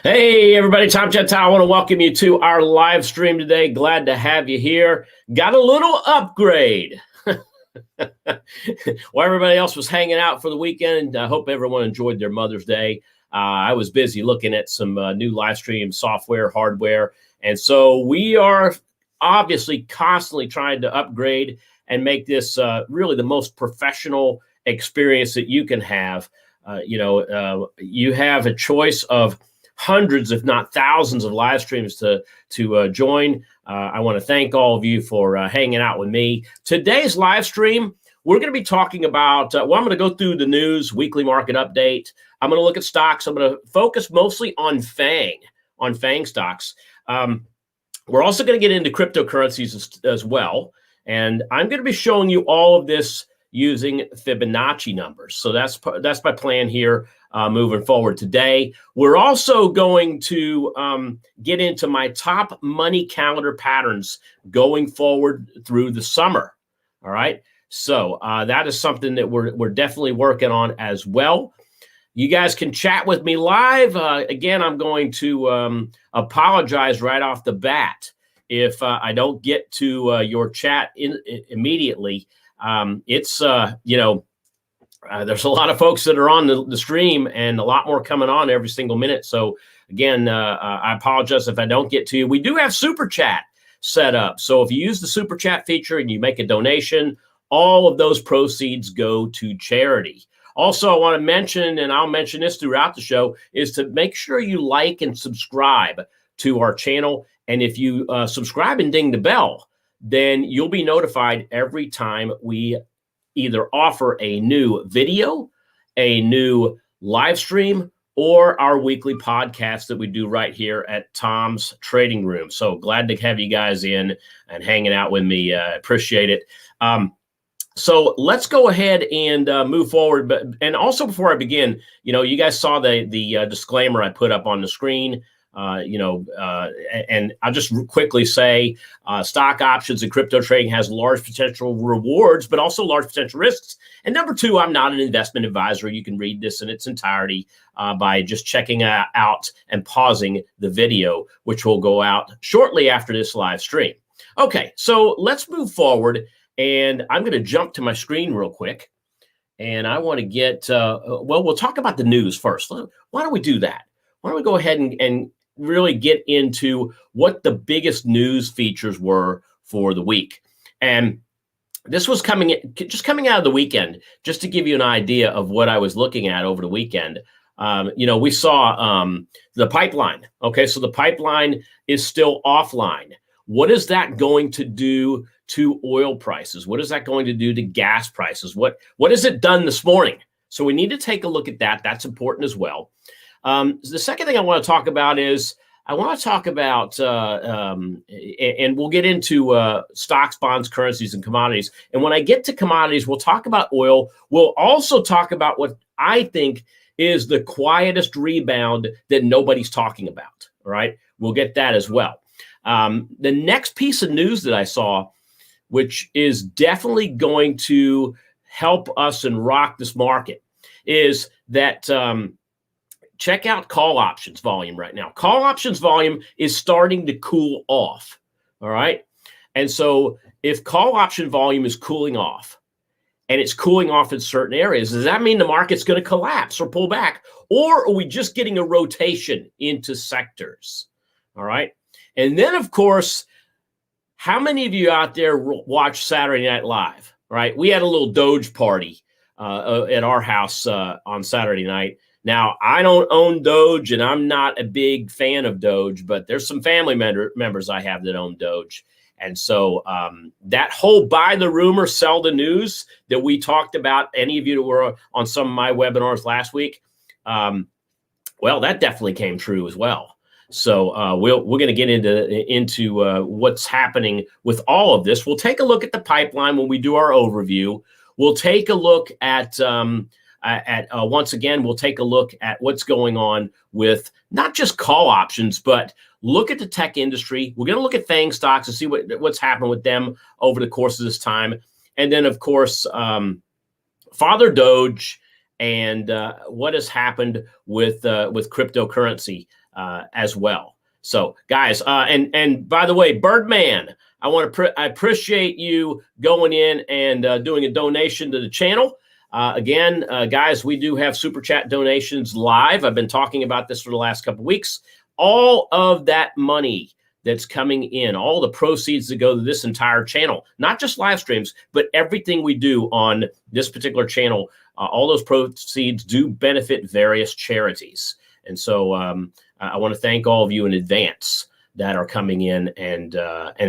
Hey, everybody, Tom Gentile. I want to welcome you to our live stream today. Glad to have you here. Got a little upgrade. While everybody else was hanging out for the weekend, I hope everyone enjoyed their Mother's Day. I was busy looking at some new live stream software, hardware. And so we are obviously constantly trying to upgrade and make this really the most professional experience that you can have. You have a choice of hundreds, if not thousands, of live streams to join. I want to thank all of you for hanging out with me. Today's live stream, we're going to be talking about, I'm going to go through the news, weekly market update. I'm going to look at stocks. I'm going to focus mostly on FANG stocks. We're also going to get into cryptocurrencies as well. And I'm going to be showing you all of this using Fibonacci numbers. So that's my plan here moving forward today. We're also going to get into my top money calendar patterns going forward through the summer. All right. So that is something that we're definitely working on as well. You guys can chat with me live. Again, I'm going to apologize right off the bat if I don't get to your chat immediately. There's a lot of folks that are on the stream and a lot more coming on every single minute. So again, I apologize if I don't get to you. We do have Super Chat set up. So if you use the Super Chat feature and you make a donation, all of those proceeds go to charity. Also, I want to mention, and I'll mention this throughout the show, is to make sure you like and subscribe to our channel. And if you subscribe and ding the bell, then you'll be notified every time we either offer a new video, a new live stream, or our weekly podcast that we do right here at Tom's Trading Room. So glad to have you guys in and hanging out with me. Appreciate it. So let's go ahead and move forward. And also before I begin, you guys saw the disclaimer I put up on the screen. And I'll just quickly say stock options and crypto trading has large potential rewards, but also large potential risks. And number two, I'm not an investment advisor. You can read this in its entirety by just checking out and pausing the video, which will go out shortly after this live stream. Okay, so let's move forward. And I'm going to jump to my screen real quick. And I want to get, we'll talk about the news first. Why don't we do that? Why don't we go ahead and really get into what the biggest news features were for the week. And this was coming out of the weekend, just to give you an idea of what I was looking at over the weekend. We saw the pipeline. Okay, so the pipeline is still offline. What is that going to do to oil prices? What is that going to do to gas prices? What has it done this morning? So we need to take a look at that. That's important as well. The second thing I want to talk about is and we'll get into stocks, bonds, currencies, and commodities. And when I get to commodities, we'll talk about oil. We'll also talk about what I think is the quietest rebound that nobody's talking about. All right, we'll get that as well. The next piece of news that I saw, which is definitely going to help us and rock this market, is that check out call options volume right now. Call options volume is starting to cool off, all right? And so if call option volume is cooling off, and it's cooling off in certain areas, does that mean the market's going to collapse or pull back? Or are we just getting a rotation into sectors, all right? And then, of course, how many of you out there watch Saturday Night Live, right? We had a little Doge party at our house on Saturday night. Now, I don't own Doge, and I'm not a big fan of Doge, but there's some family members I have that own Doge. And so that whole buy the rumor, sell the news that we talked about, any of you that were on some of my webinars last week, well, that definitely came true as well. So we're going to get into what's happening with all of this. We'll take a look at the pipeline when we do our overview. We'll take a look at once again, we'll take a look at what's going on with not just call options, but look at the tech industry. We're going to look at FANG stocks and see what's happened with them over the course of this time. And then, of course, Father Doge and what has happened with cryptocurrency as well. So guys, and by the way, Birdman, I appreciate you going in and doing a donation to the channel. Again, guys, we do have super chat donations live. I've been talking about this for the last couple of weeks. All of that money that's coming in, all the proceeds that go to this entire channel, not just live streams, but everything we do on this particular channel, all those proceeds do benefit various charities. And so I want to thank all of you in advance that are coming in and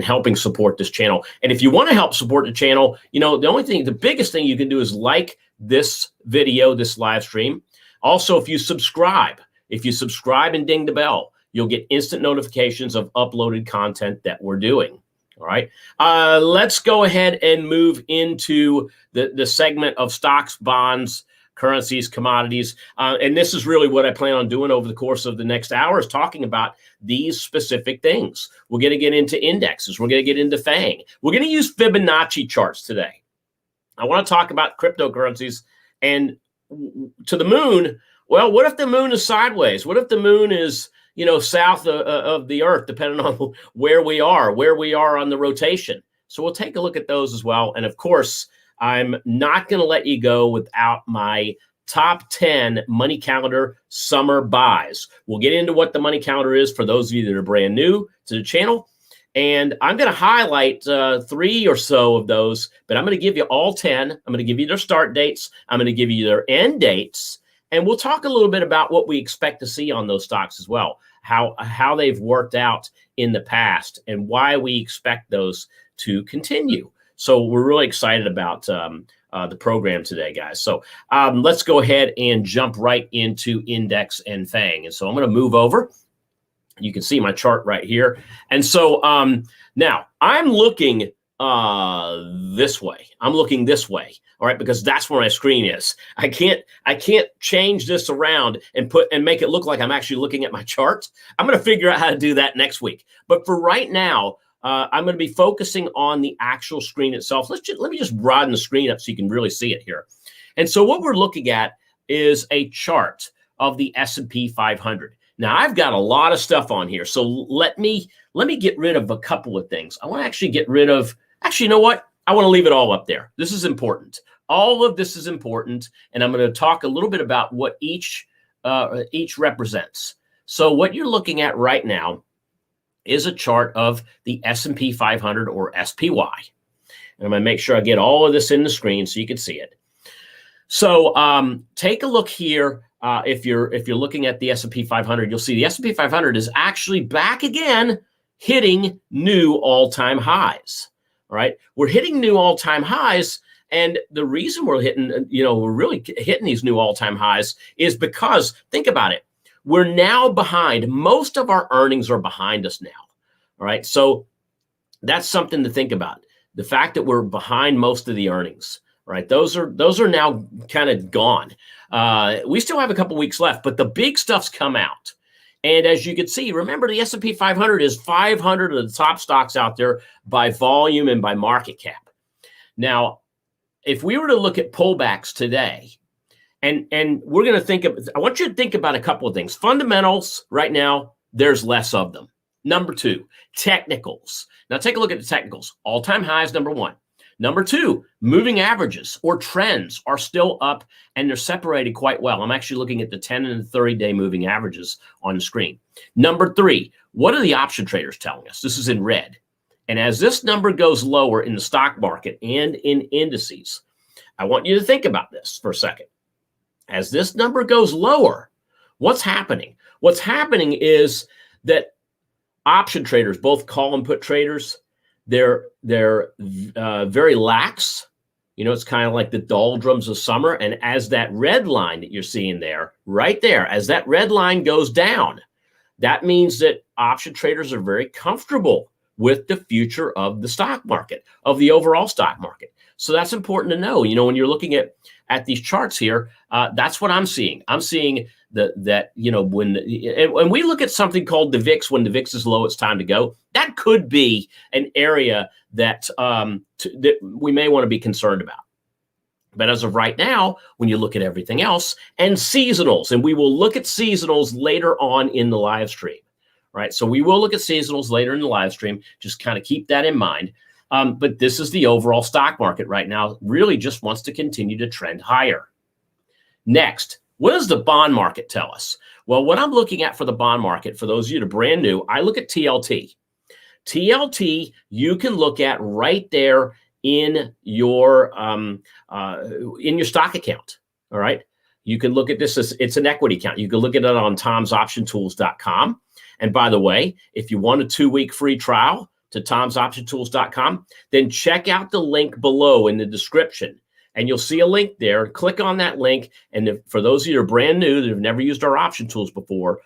helping support this channel. And if you want to help support the channel, you know, the biggest thing you can do is like this video, this live stream. Also, if you subscribe and ding the bell, you'll get instant notifications of uploaded content that we're doing. All right. Let's go ahead and move into the segment of stocks, bonds, currencies, commodities. And this is really what I plan on doing over the course of the next hour, is talking about these specific things. We're going to get into indexes. We're going to get into FANG. We're going to use Fibonacci charts today. I want to talk about cryptocurrencies and to the moon. Well, what if the moon is sideways? What if the moon is, you know, south of the earth, depending on where we are on the rotation? So we'll take a look at those as well. And of course, I'm not going to let you go without my top 10 money calendar summer buys. We'll get into what the money calendar is for those of you that are brand new to the channel. And I'm going to highlight 3 or so of those, but I'm going to give you all 10. I'm going to give you their start dates. I'm going to give you their end dates. And we'll talk a little bit about what we expect to see on those stocks as well, how they've worked out in the past and why we expect those to continue. So we're really excited about the program today, guys. So let's go ahead and jump right into index and FANG. And so I'm going to move over. You can see my chart right here. And so now I'm looking this way. I'm looking this way. All right, because that's where my screen is. I can't change this around and make it look like I'm actually looking at my chart. I'm going to figure out how to do that next week. But for right now, I'm going to be focusing on the actual screen itself. Let me just broaden the screen up so you can really see it here. And so what we're looking at is a chart of the S&P 500. Now I've got a lot of stuff on here, so let me get rid of a couple of things. I want to actually get rid of. Actually, you know what? I want to leave it all up there. This is important. All of this is important, and I'm going to talk a little bit about what each represents. So what you're looking at right now is a chart of the S&P 500 or SPY. And I'm going to make sure I get all of this in the screen so you can see it. So take a look here. If you're looking at the S&P 500, you'll see the S&P 500 is actually back again, hitting new all-time highs. All right, we're hitting new all-time highs, and the reason we're really hitting these new all-time highs is because, think about it, we're now behind. Most of our earnings are behind us now. All right, so that's something to think about. The fact that we're behind most of the earnings. Right, those are now kind of gone. We still have a couple weeks left, but the big stuff's come out. And as you can see, remember the S&P 500 is 500 of the top stocks out there by volume and by market cap. Now, if we were to look at pullbacks today, and we're going to think of, I want you to think about a couple of things. Fundamentals right now, there's less of them. Number 2, technicals. Now take a look at the technicals. All-time highs, number 1. Number 2, moving averages or trends are still up, and they're separated quite well. I'm actually looking at the 10 and the 30-day moving averages on the screen. Number 3, what are the option traders telling us? This is in red. And as this number goes lower in the stock market and in indices, I want you to think about this for a second. As this number goes lower, what's happening? What's happening is that option traders, both call and put traders, they're very lax. You know, it's kind of like the doldrums of summer. And as that red line that you're seeing there, right there, as that red line goes down, that means that option traders are very comfortable with the future of the stock market, of the overall stock market. So that's important to know. You know, when you're looking at these charts here, that's what I'm seeing. I'm seeing that you know, when we look at something called the VIX, when the VIX is low, it's time to go. That could be an area that that we may want to be concerned about. But as of right now, when you look at everything else and seasonals, and we will look at seasonals later on in the live stream, right? So we will look at seasonals later in the live stream. Just kind of keep that in mind. But this is the overall stock market right now, really just wants to continue to trend higher. Next, what does the bond market tell us? Well, what I'm looking at for the bond market, for those of you that are brand new, I look at TLT. TLT, you can look at right there in your stock account. All right. You can look at this as it's an equity account. You can look at it on tomsoptiontools.com. And by the way, if you want a 2-week free trial to tomsoptiontools.com, then check out the link below in the description. And you'll see a link there. Click on that link. And for those of you that are brand new that have never used our option tools before,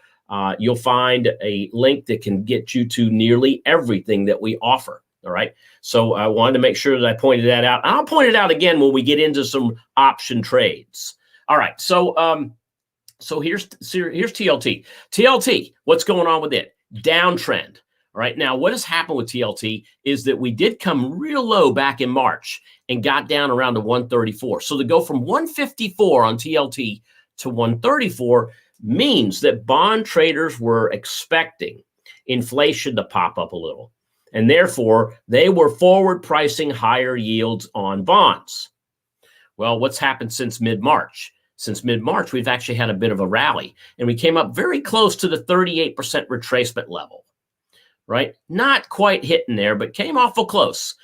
you'll find a link that can get you to nearly everything that we offer. All right. So I wanted to make sure that I pointed that out. I'll point it out again when we get into some option trades. All right. So here's TLT. TLT, what's going on with it? Downtrend. All right. Now, what has happened with TLT is that we did come real low back in March and got down around to 134. So to go from 154 on TLT to 134 means that bond traders were expecting inflation to pop up a little. And therefore, they were forward pricing higher yields on bonds. Well, what's happened since mid-March? Since mid-March, we've actually had a bit of a rally. And we came up very close to the 38% retracement level, right? Not quite hitting there, but came awful close.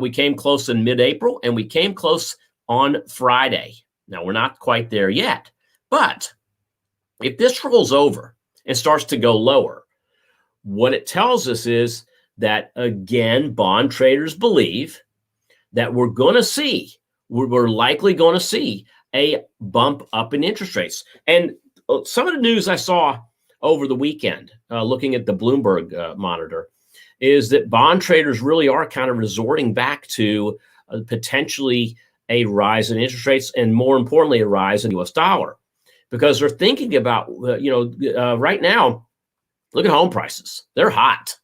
We came close in mid-April, and we came close on Friday. Now, we're not quite there yet. But if this rolls over and starts to go lower, what it tells us is that, again, bond traders believe that we're likely going to see a bump up in interest rates. And some of the news I saw over the weekend, looking at the Bloomberg monitor, is that bond traders really are kind of resorting back to potentially a rise in interest rates and, more importantly, a rise in the U.S. dollar, because they're thinking about, right now, look at home prices. They're hot.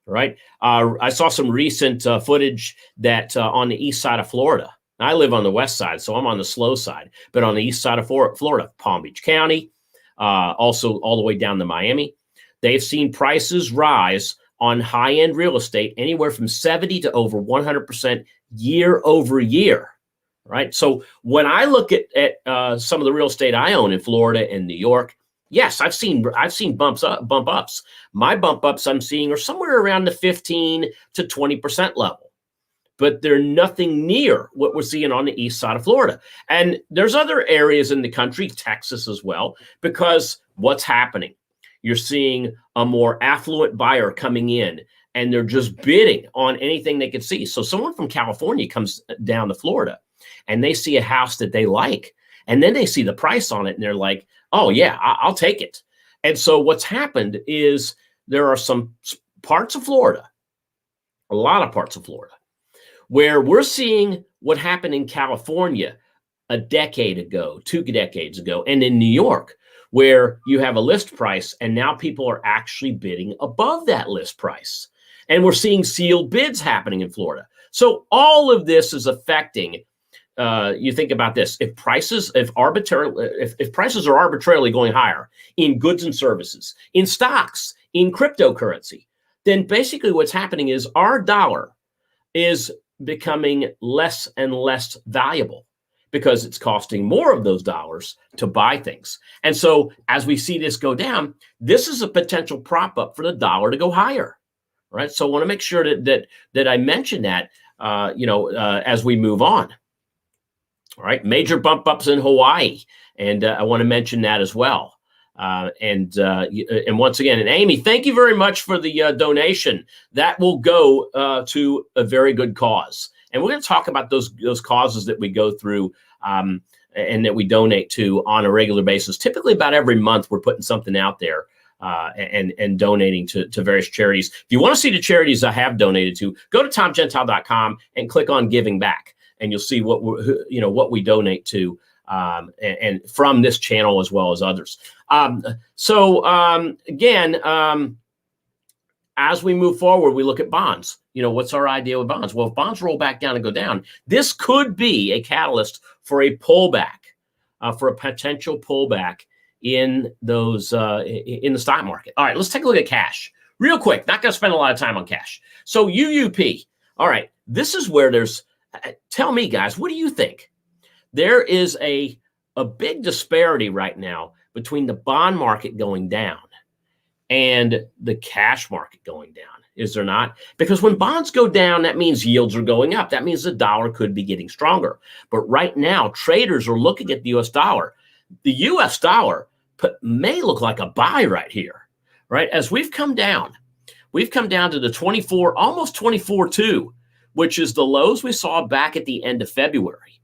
Right. I saw some recent footage that on the east side of Florida. I live on the west side, so I'm on the slow side. But on the east side of Florida, Palm Beach County, also all the way down to Miami, they've seen prices rise on high-end real estate anywhere from 70 to over 100% year over year. Right. So when I look at some of the real estate I own in Florida and New York, yes, I've seen bump ups. My bump ups I'm seeing are somewhere around the 15 to 20% level, but they're nothing near what we're seeing on the east side of Florida. And there's other areas in the country, Texas as well, because what's happening? You're seeing a more affluent buyer coming in, and they're just bidding on anything they can see. So someone from California comes down to Florida, and they see a house that they like, and then they see the price on it, and they're like, oh, yeah, I'll take it. And so what's happened is there are some parts of Florida, a lot of parts of Florida, where we're seeing what happened in California a decade ago, 2 decades ago, and in New York, where you have a list price, and now people are actually bidding above that list price. And we're seeing sealed bids happening in Florida. So all of this is affecting. You think about this: if prices are arbitrarily going higher in goods and services, in stocks, in cryptocurrency, then basically what's happening is our dollar is becoming less and less valuable because it's costing more of those dollars to buy things. And so as we see this go down, this is a potential prop up for the dollar to go higher, right? So I want to make sure that I mention that as we move on. All right, major bump ups in Hawaii, and I want to mention that as well. And once again, and Amy, thank you very much for the donation. That will go to a very good cause, and we're going to talk about those causes that we go through and that we donate to on a regular basis. Typically, about every month, we're putting something out there and donating to various charities. If you want to see the charities I have donated to, go to tomgentile.com and click on Giving Back. And you'll see what we donate to, and from this channel as well as others. Again, as we move forward, we look at bonds. what's our idea with bonds? Well, if bonds roll back down and go down, this could be a catalyst for a pullback, for a potential pullback in those in the stock market. All right, let's take a look at cash real quick. Not going to spend a lot of time on cash. So UUP. All right, this is where there's. Tell me, guys, what do you think? There is a big disparity right now between the bond market going down and the cash market going down. Is there not? Because when bonds go down, that means yields are going up. That means the dollar could be getting stronger. But right now, traders are looking at the U.S. dollar. The U.S. dollar may look like a buy right here, right? As we've come down to the 24, almost 24.2, which is the lows we saw back at the end of February.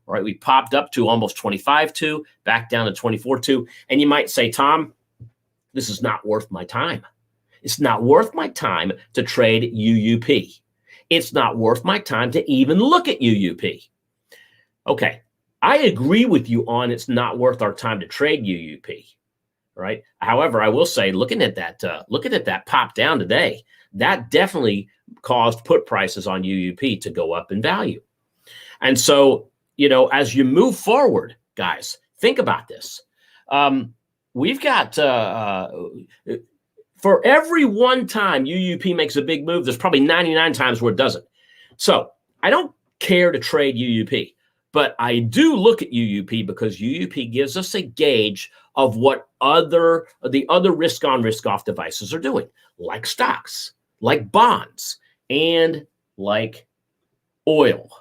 All right, we popped up to almost 25.2, back down to 24.2. And you might say, Tom, this is not worth my time. It's not worth my time to trade UUP. It's not worth my time to even look at UUP. Okay, I agree with you on it's not worth our time to trade UUP, right? However, I will say, looking at that pop down today, that definitely caused put prices on UUP to go up in value. And so, as you move forward, guys, think about this. We've got, for every one time UUP makes a big move, there's probably 99 times where it doesn't. So I don't care to trade UUP, but I do look at UUP because UUP gives us a gauge of what the other risk on, risk off devices are doing, like stocks, like bonds, and like oil.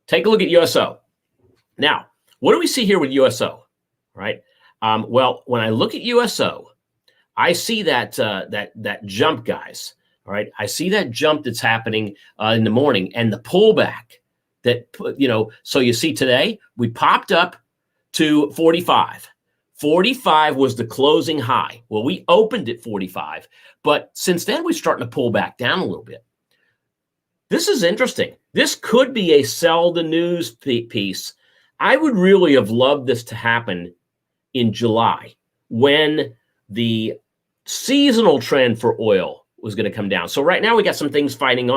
Take a look at USO. Now, what do we see here with USO, right? Well, when I look at USO, I see that jump, guys. All right, I see that jump that's happening in the morning and the pullback that So you see today we popped up to 45. 45 was the closing high. Well, we opened at 45, but since then we're starting to pull back down a little bit. This is interesting. This could be a sell the news piece. I would really have loved this to happen in July when the seasonal trend for oil was going to come down. So right now we got some things fighting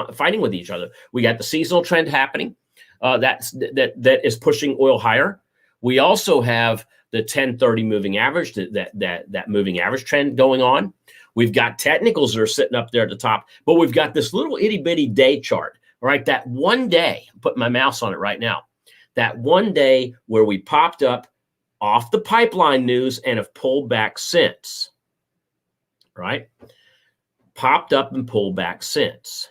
with each other. We got the seasonal trend happening that is pushing oil higher. We also have the 1030 moving average, that moving average trend going on. We've got technicals that are sitting up there at the top, but we've got this little itty bitty day chart. All right, that one day, I'm putting my mouse on it right now. That one day where we popped up off the pipeline news and have pulled back since. Right? Popped up and pulled back since.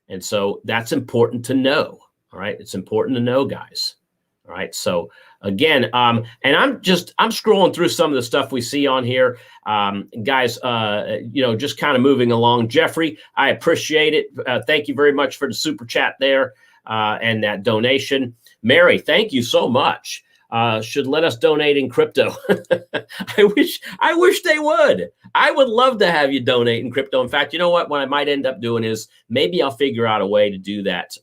And so that's important to know. All right. It's important to know, guys. All right. So again, and I'm scrolling through some of the stuff we see on here. Guys, just kind of moving along. Jeffrey, I appreciate it. Thank you very much for the super chat there and that donation. Mary, thank you so much. Should let us donate in crypto. I wish they would. I would love to have you donate in crypto. In fact, you know what I might end up doing is maybe I'll figure out a way to do that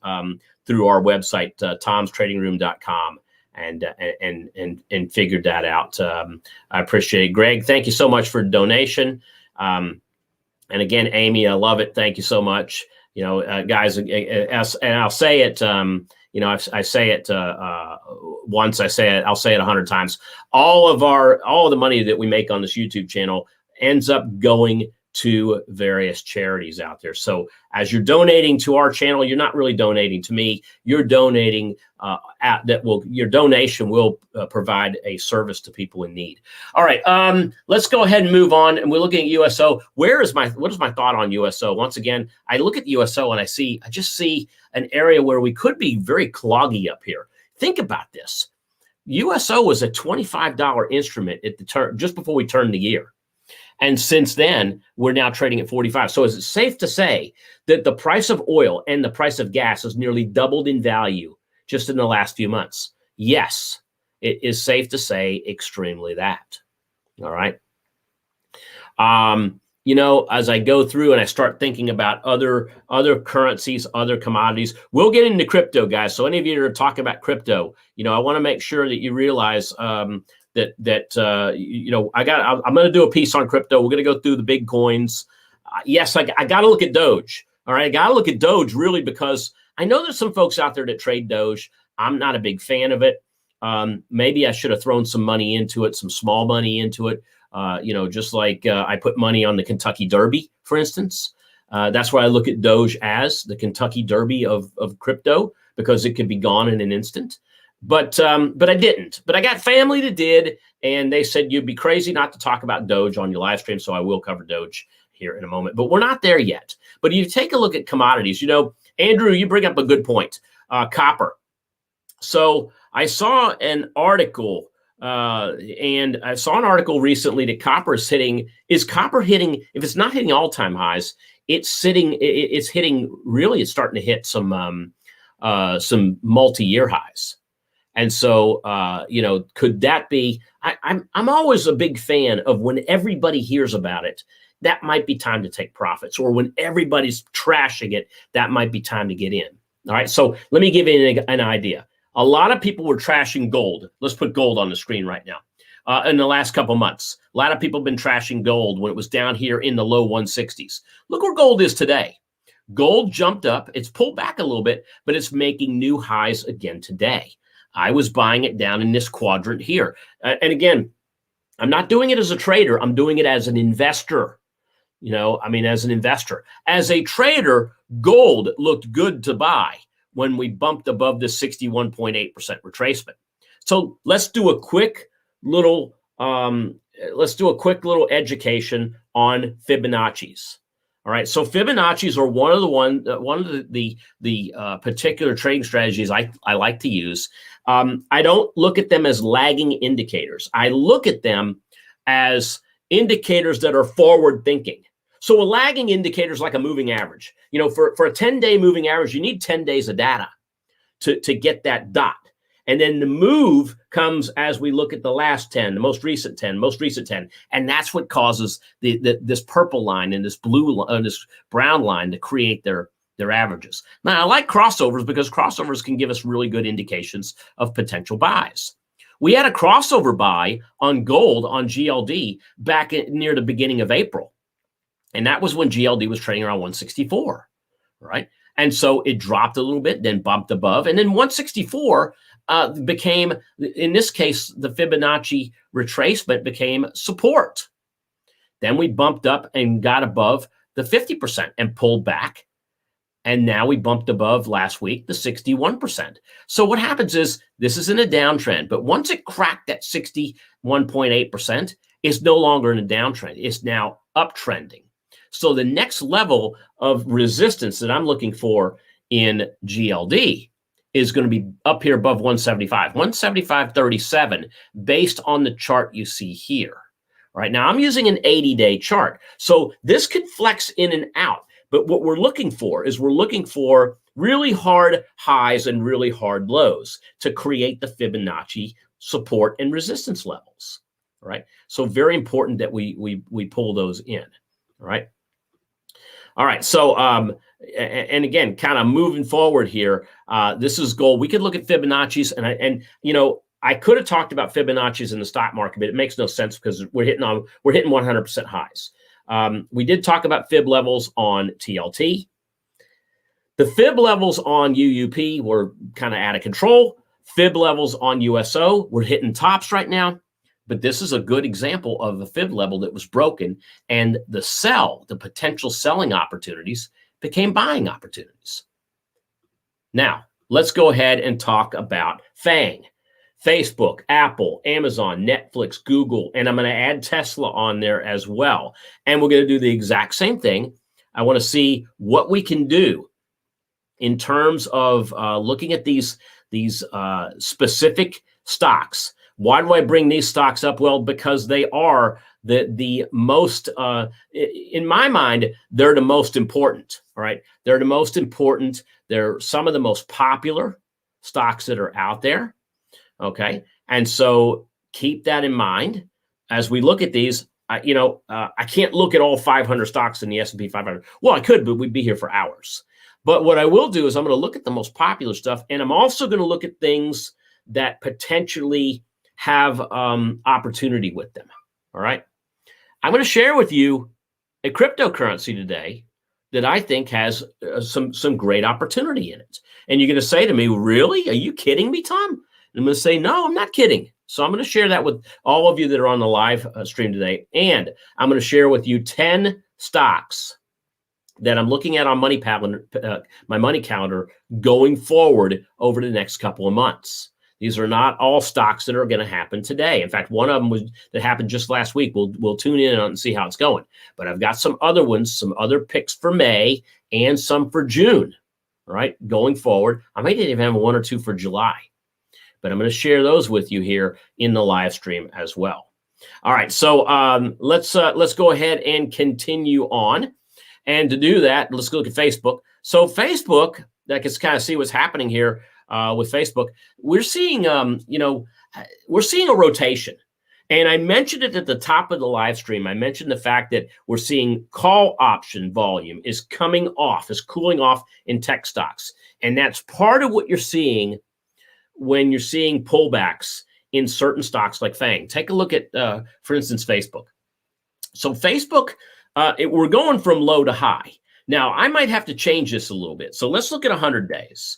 through our website, tomstradingroom.com, and figured that out. I appreciate it. Greg, thank you so much for the donation. And again, Amy, I love it. Thank you so much. Guys, and I'll say it. I say it once. I'll say it 100 times. All of the money that we make on this YouTube channel ends up going to various charities out there. So as you're donating to our channel, you're not really donating to me. You're donating your donation will provide a service to people in need. All right, let's go ahead and move on. And we're looking at USO. What is my thought on USO? Once again, I look at USO and I just see an area where we could be very cloggy up here. Think about this. USO was a $25 instrument at the just before we turned the year. And since then, we're now trading at 45. So is it safe to say that the price of oil and the price of gas has nearly doubled in value just in the last few months? Yes, it is safe to say extremely that. All right. As I go through and I start thinking about other currencies, other commodities, we'll get into crypto, guys. So any of you that are talking about crypto, I want to make sure that you realize I'm going to do a piece on crypto. We're going to go through the big coins. Yes, I got to look at Doge. All right, I got to look at Doge really because I know there's some folks out there that trade Doge. I'm not a big fan of it. Maybe I should have thrown some money into it, some small money into it. Just like I put money on the Kentucky Derby, for instance. That's why I look at Doge as the Kentucky Derby of crypto, because it could be gone in an instant. But I didn't. But I got family that did, and they said you'd be crazy not to talk about Doge on your live stream. So I will cover Doge here in a moment. But we're not there yet. But you take a look at commodities. Andrew, you bring up a good point. Copper. So I saw an article, and I saw an article recently that copper is hitting. Is copper hitting? If it's not hitting all-time highs, it's hitting. It's starting to hit some multi-year highs. And so, could that be? I'm always a big fan of when everybody hears about it, that might be time to take profits, or when everybody's trashing it, that might be time to get in. All right. So let me give you an idea. A lot of people were trashing gold. Let's put gold on the screen right now. In the last couple months, a lot of people have been trashing gold when it was down here in the low 160s. Look where gold is today. Gold jumped up. It's pulled back a little bit, but it's making new highs again today. I was buying it down in this quadrant here. And again, I'm not doing it as a trader. I'm doing it as an investor. As an investor. As a trader, gold looked good to buy when we bumped above this 61.8% retracement. So let's do a quick little education on Fibonacci's. All right, so Fibonacci's are one of the particular trading strategies I like to use. I don't look at them as lagging indicators. I look at them as indicators that are forward thinking. So a lagging indicator is like a moving average. For a 10-day moving average, you need 10 days of data to get that dot. And then the move comes as we look at the last 10, the most recent 10. And that's what causes this purple line and this blue this brown line to create their averages. Now, I like crossovers because crossovers can give us really good indications of potential buys. We had a crossover buy on gold on GLD back near the beginning of April. And that was when GLD was trading around 164, right? And so it dropped a little bit, then bumped above. And then 164 became, in this case, the Fibonacci retracement became support. Then we bumped up and got above the 50% and pulled back. And now we bumped above last week, the 61%. So what happens is this is in a downtrend, but once it cracked that 61.8%, it's no longer in a downtrend. It's now uptrending. So the next level of resistance that I'm looking for in GLD is going to be up here above 175, 175.37, based on the chart you see here. Right now, I'm using an 80-day chart. So this could flex in and out. But what we're looking for is really hard highs and really hard lows to create the Fibonacci support and resistance levels. All right. So very important that we pull those in. All right. All right. So, and again, kind of moving forward here, this is gold. We could look at Fibonacci's I could have talked about Fibonacci's in the stock market, but it makes no sense because we're hitting 100% highs. We did talk about fib levels on TLT. The fib levels on UUP were kind of out of control. Fib levels on USO, we're hitting tops right now. But this is a good example of a fib level that was broken, and the potential selling opportunities became buying opportunities. Now, let's go ahead and talk about FANG. Facebook, Apple, Amazon, Netflix, Google, and I'm going to add Tesla on there as well. And we're going to do the exact same thing. I want to see what we can do in terms of looking at these specific stocks. Why do I bring these stocks up? Well, because they are the most, in my mind, they're the most important, right? They're the most important. They're some of the most popular stocks that are out there. Okay. And so keep that in mind as we look at these. I can't look at all 500 stocks in the S&P 500. Well, I could, but we'd be here for hours. But what I will do is I'm going to look at the most popular stuff. And I'm also going to look at things that potentially have opportunity with them. All right. I'm going to share with you a cryptocurrency today that I think has some great opportunity in it. And you're going to say to me, really? Are you kidding me, Tom? And I'm going to say, no, I'm not kidding. So I'm going to share that with all of you that are on the live stream today. And I'm going to share with you 10 stocks that I'm looking at on my money calendar going forward over the next couple of months. These are not all stocks that are going to happen today. In fact, one of them that happened just last week. We'll tune in on and see how it's going. But I've got some other ones, some other picks for May and some for June. All right, going forward. I might even have one or two for July, but I'm going to share those with you here in the live stream as well. All right, so let's go ahead and continue on. And to do that, let's look at Facebook. So Facebook, that can kind of see what's happening here with Facebook. We're seeing, we're seeing a rotation. And I mentioned it at the top of the live stream. I mentioned the fact that we're seeing call option volume is coming off, is cooling off in tech stocks. And that's part of what you're seeing when you're seeing pullbacks in certain stocks like FANG. Take a look at, for instance, Facebook. So Facebook, we're going from low to high. Now, I might have to change this a little bit. So let's look at 100 days.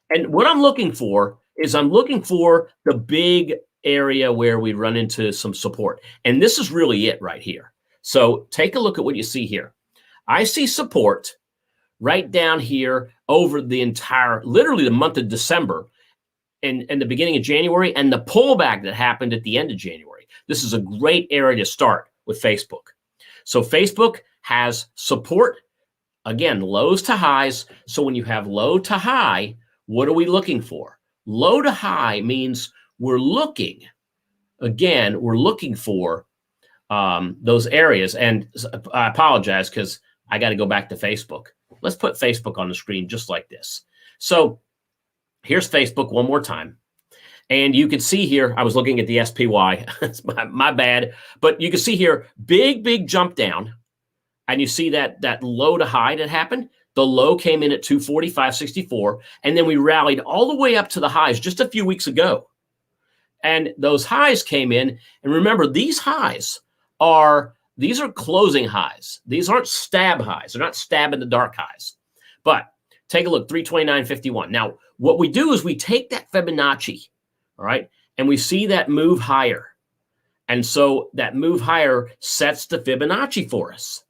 And what I'm looking for is I'm looking for the big area where we run into some support. And this is really it right here. So take a look at what you see here. I see support right down here over the entire, literally the month of December and the beginning of January and the pullback that happened at the end of January. This is a great area to start with Facebook. So Facebook has support, again, lows to highs. So when you have low to high, what are we looking for? Low to high means we're looking for those areas. And I apologize because I got to go back to Facebook. Let's put Facebook on the screen just like this. So here's Facebook one more time. And you can see here, I was looking at the SPY. It's my bad. But you can see here, big jump down. And you see that low to high that happened. The low came in at 245.64. And then we rallied all the way up to the highs just a few weeks ago. And those highs came in. And remember, these highs these are closing highs. These aren't stab highs. They're not stab in the dark highs. But take a look, 329.51. Now, what we do is we take that Fibonacci, all right, and we see that move higher. And so that move higher sets the Fibonacci for us.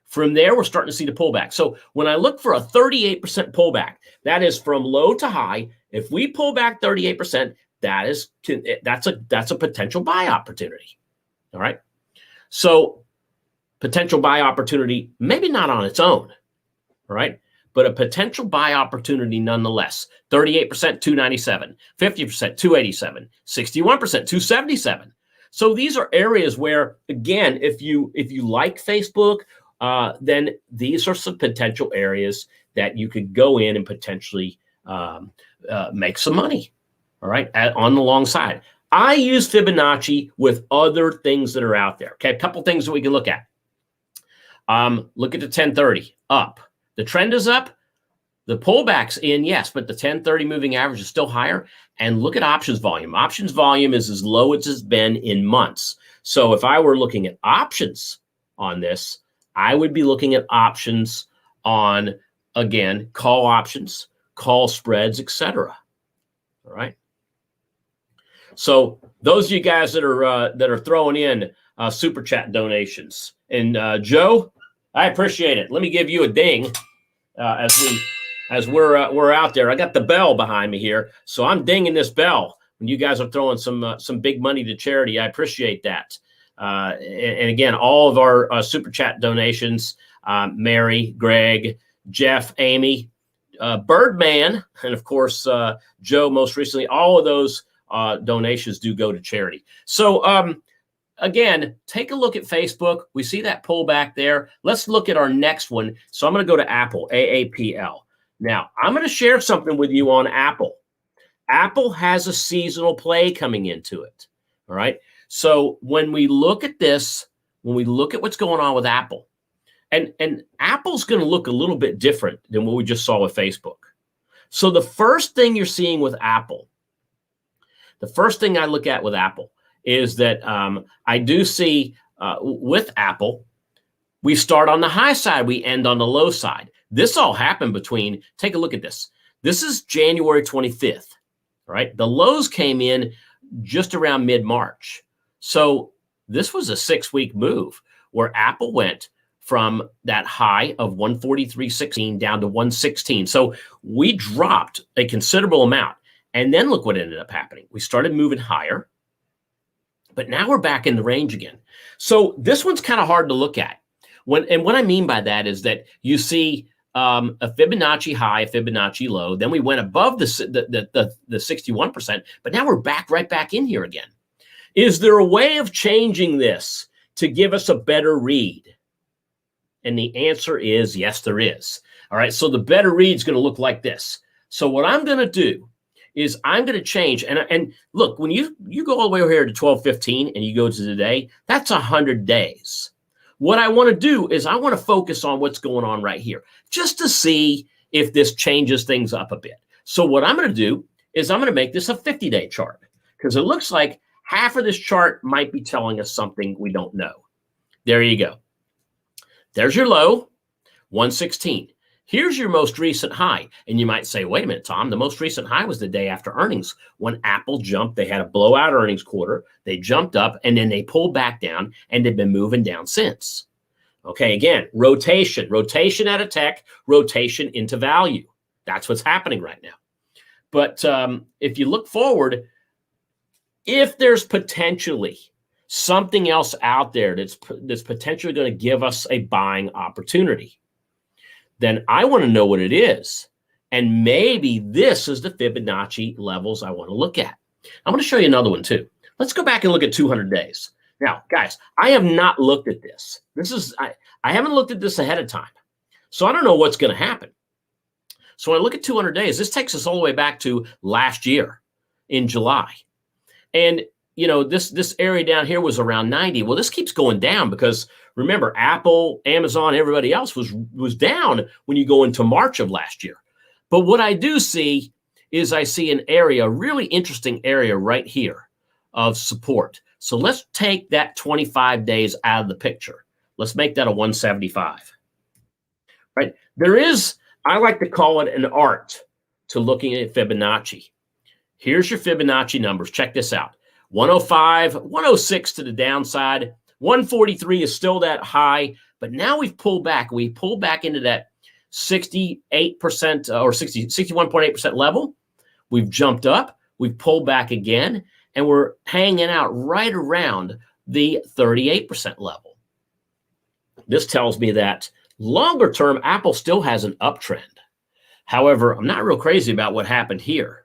From there, we're starting to see the pullback. So when I look for a 38% pullback, that is from low to high. If we pull back 38%, that's a potential buy opportunity. All right. So potential buy opportunity, maybe not on its own. All right. But a potential buy opportunity nonetheless. 38%, 297, 50%, 287, 61%, 277. So these are areas where, again, if you like Facebook, then these are some potential areas that you could go in and potentially make some money. All right, on the long side. I use Fibonacci with other things that are out there. Okay, a couple things that we can look at. Look at the 1030 up. The trend is up. The pullback's in, yes, but the 1030 moving average is still higher. And look at options volume. Options volume is as low as it's been in months. So if I were looking at options on this, I would be looking at options on, again, call options, call spreads, etc. All right. So those of you guys that are throwing in super chat donations, and Joe, I appreciate it. Let me give you a ding as we're out there. I got the bell behind me here, so I'm dinging this bell when you guys are throwing some big money to charity. I appreciate that. And again, all of our super chat donations, Mary, Greg, Jeff, Amy, Birdman, and of course Joe most recently, all of those donations do go to charity. So again, take a look at Facebook. We see that pullback there. Let's look at our next one. So I'm going to go to Apple, AAPL. Now, I'm going to share something with you on Apple. Apple has a seasonal play coming into it. All right. So when we look at this, when we look at what's going on with Apple, and Apple's going to look a little bit different than what we just saw with Facebook. So the first thing you're seeing with Apple, the first thing I look at with Apple is that I do see with Apple We start on the high side, we end on the low side. This all happened between, take a look at this. This is January 25th, right? The lows came in just around mid-March. So this was a 6-week move where Apple went from that high of 143.16 down to 116. So we dropped a considerable amount. And then look what ended up happening. We started moving higher, but now we're back in the range again. So this one's kind of hard to look at. And what I mean by that is that you see a Fibonacci high, a Fibonacci low. Then we went above the 61%, but now we're right back in here again. Is there a way of changing this to give us a better read? And the answer is yes, there is. All right, so the better read is going to look like this. So what I'm going to do is I'm going to change. And look, when you go all the way over here to 12:15 and you go to today, that's 100 days. What I want to do is I want to focus on what's going on right here, just to see if this changes things up a bit. So what I'm going to do is I'm going to make this a 50-day chart, because it looks like half of this chart might be telling us something we don't know. There you go. There's your low, 116. Here's your most recent high. And you might say, wait a minute, Tom, the most recent high was the day after earnings when Apple jumped. They had a blowout earnings quarter. They jumped up and then they pulled back down, and they've been moving down since. Okay, again, rotation out of tech, rotation into value. That's what's happening right now. But if you look forward, if there's potentially something else out there that's potentially going to give us a buying opportunity, then I want to know what it is. And maybe this is the Fibonacci levels I want to look at. I'm going to show you another one too. Let's go back and look at 200 days. Now, guys, I have not looked at this. I haven't looked at this ahead of time. So I don't know what's going to happen. So when I look at 200 days, this takes us all the way back to last year in July. And you know, this area down here was around 90. Well, this keeps going down because remember, Apple, Amazon, everybody else was down when you go into March of last year. But what I do see is I see an area, a really interesting area right here of support. So let's take that 25 days out of the picture. Let's make that a 175. Right? There is, I like to call it an art to looking at Fibonacci. Here's your Fibonacci numbers. Check this out. 105, 106 to the downside. 143 is still that high, but now we've pulled back. We pulled back into that 68% or 61.8% level. We've jumped up. We've pulled back again, and we're hanging out right around the 38% level. This tells me that longer term, Apple still has an uptrend. However, I'm not real crazy about what happened here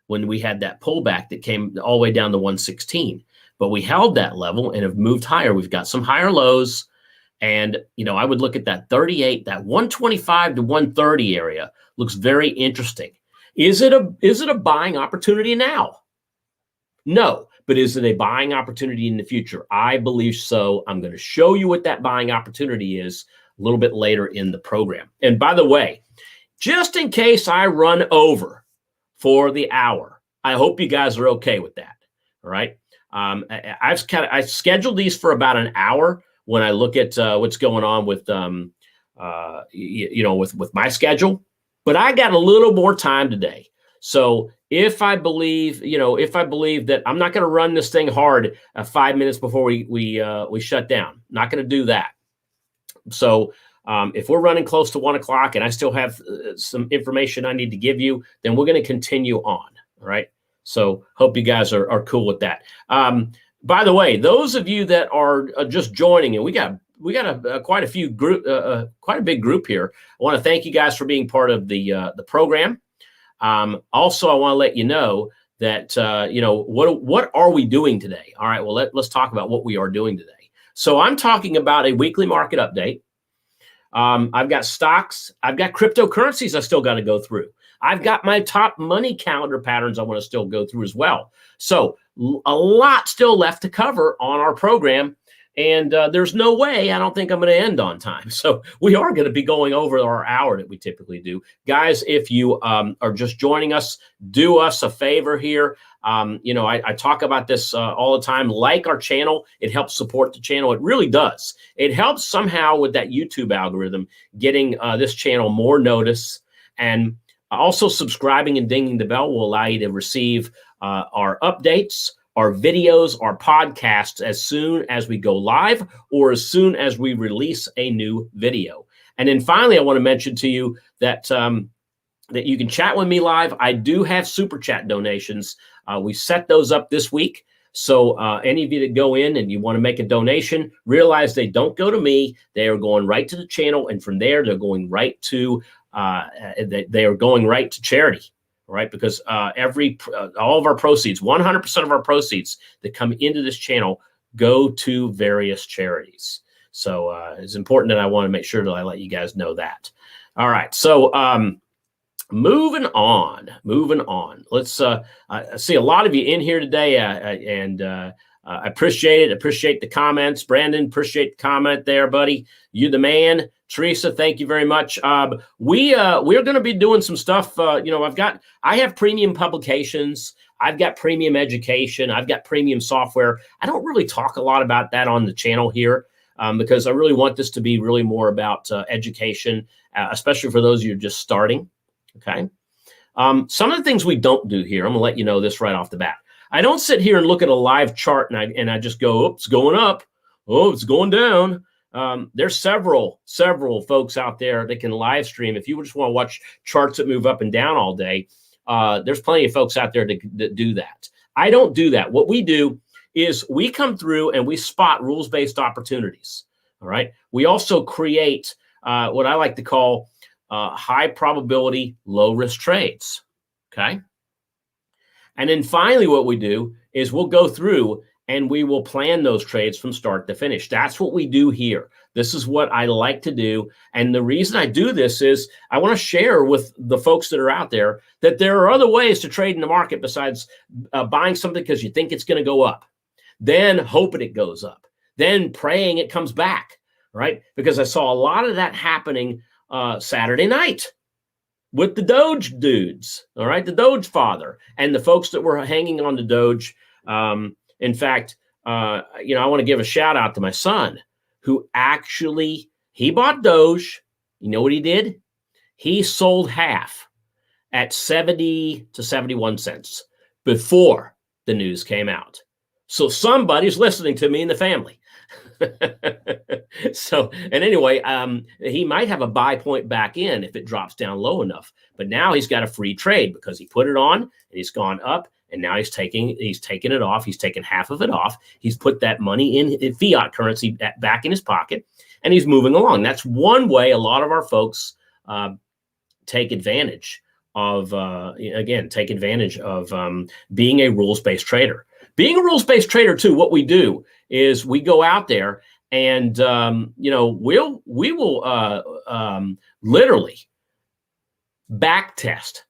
when we had that pullback that came all the way down to 116. But we held that level and have moved higher. We've got some higher lows. And, you know, I would look at that 38, that 125 to 130 area looks very interesting. Is it a buying opportunity now? No. But is it a buying opportunity in the future? I believe so. I'm going to show you what that buying opportunity is a little bit later in the program. And by the way, just in case I run over for the hour, I hope you guys are okay with that. All right. I scheduled these for about an hour when I look at what's going on with with my schedule, but I got a little more time today. So if I believe that I'm not going to run this thing hard 5 minutes before we shut down, not going to do that. So if we're running close to 1 o'clock and I still have some information I need to give you, then we're going to continue on. All right. So hope you guys are cool with that. By the way, those of you that are just joining, and we got quite a big group here. I want to thank you guys for being part of the program. Also, I want to let you know that what are we doing today? All right. Well, let's talk about what we are doing today. So I'm talking about a weekly market update. I've got stocks. I've got cryptocurrencies I still got to go through. I've got my top money calendar patterns I want to still go through as well. So a lot still left to cover on our program. And there's no way I don't think I'm going to end on time. So we are going to be going over our hour that we typically do. Guys, if you are just joining us, do us a favor here. I talk about this all the time. Like our channel. It helps support the channel. It really does. It helps somehow with that YouTube algorithm getting this channel more notice. And also subscribing and dinging the bell will allow you to receive our updates, our videos, our podcasts as soon as we go live or as soon as we release a new video. And then finally, I want to mention to you that that you can chat with me live. I do have super chat donations. We set those up this week. So any of you that go in and you want to make a donation, realize they don't go to me. They are going right to the channel. And from there, they're going right to they are going right to charity. Right, because all of our proceeds, 100% of our proceeds that come into this channel go to various charities. So it's important that I want to make sure that I let you guys know that. All right, so moving on. Let's I see a lot of you in here today, and I appreciate it. Appreciate the comments, Brandon. Appreciate the comment there, buddy. You the man. Teresa, thank you very much. We're going to be doing some stuff. I have premium publications. I've got premium education. I've got premium software. I don't really talk a lot about that on the channel here because I really want this to be really more about education, especially for those of you just starting. Okay. Some of the things we don't do here, I'm going to let you know this right off the bat. I don't sit here and look at a live chart and I just go, oh, it's going up. Oh, it's going down. There's several folks out there that can live stream. If you just want to watch charts that move up and down all day, there's plenty of folks out there that do that. I don't do that. What we do is we come through and we spot rules-based opportunities. All right. We also create what I like to call high probability, low risk trades. Okay. And then finally, what we do is we'll go through and we will plan those trades from start to finish. That's what we do here. This is what I like to do. And the reason I do this is I want to share with the folks that are out there that there are other ways to trade in the market besides buying something because you think it's going to go up, then hoping it goes up, then praying it comes back, right? Because I saw a lot of that happening Saturday night with the Doge dudes, all right, the Doge father, and the folks that were hanging on the Doge. In fact, I want to give a shout out to my son who actually, he bought Doge. You know what he did? He sold half at 70 to 71 cents before the news came out. So somebody's listening to me in the family. So, and anyway, he might have a buy point back in if it drops down low enough, but now he's got a free trade because he put it on and he's gone up. And now he's taking it off. He's taken half of it off. He's put that money in fiat currency back in his pocket, and he's moving along. That's one way a lot of our folks take advantage of, being a rules-based trader. Being a rules-based trader too, what we do is we go out there and we will literally back test.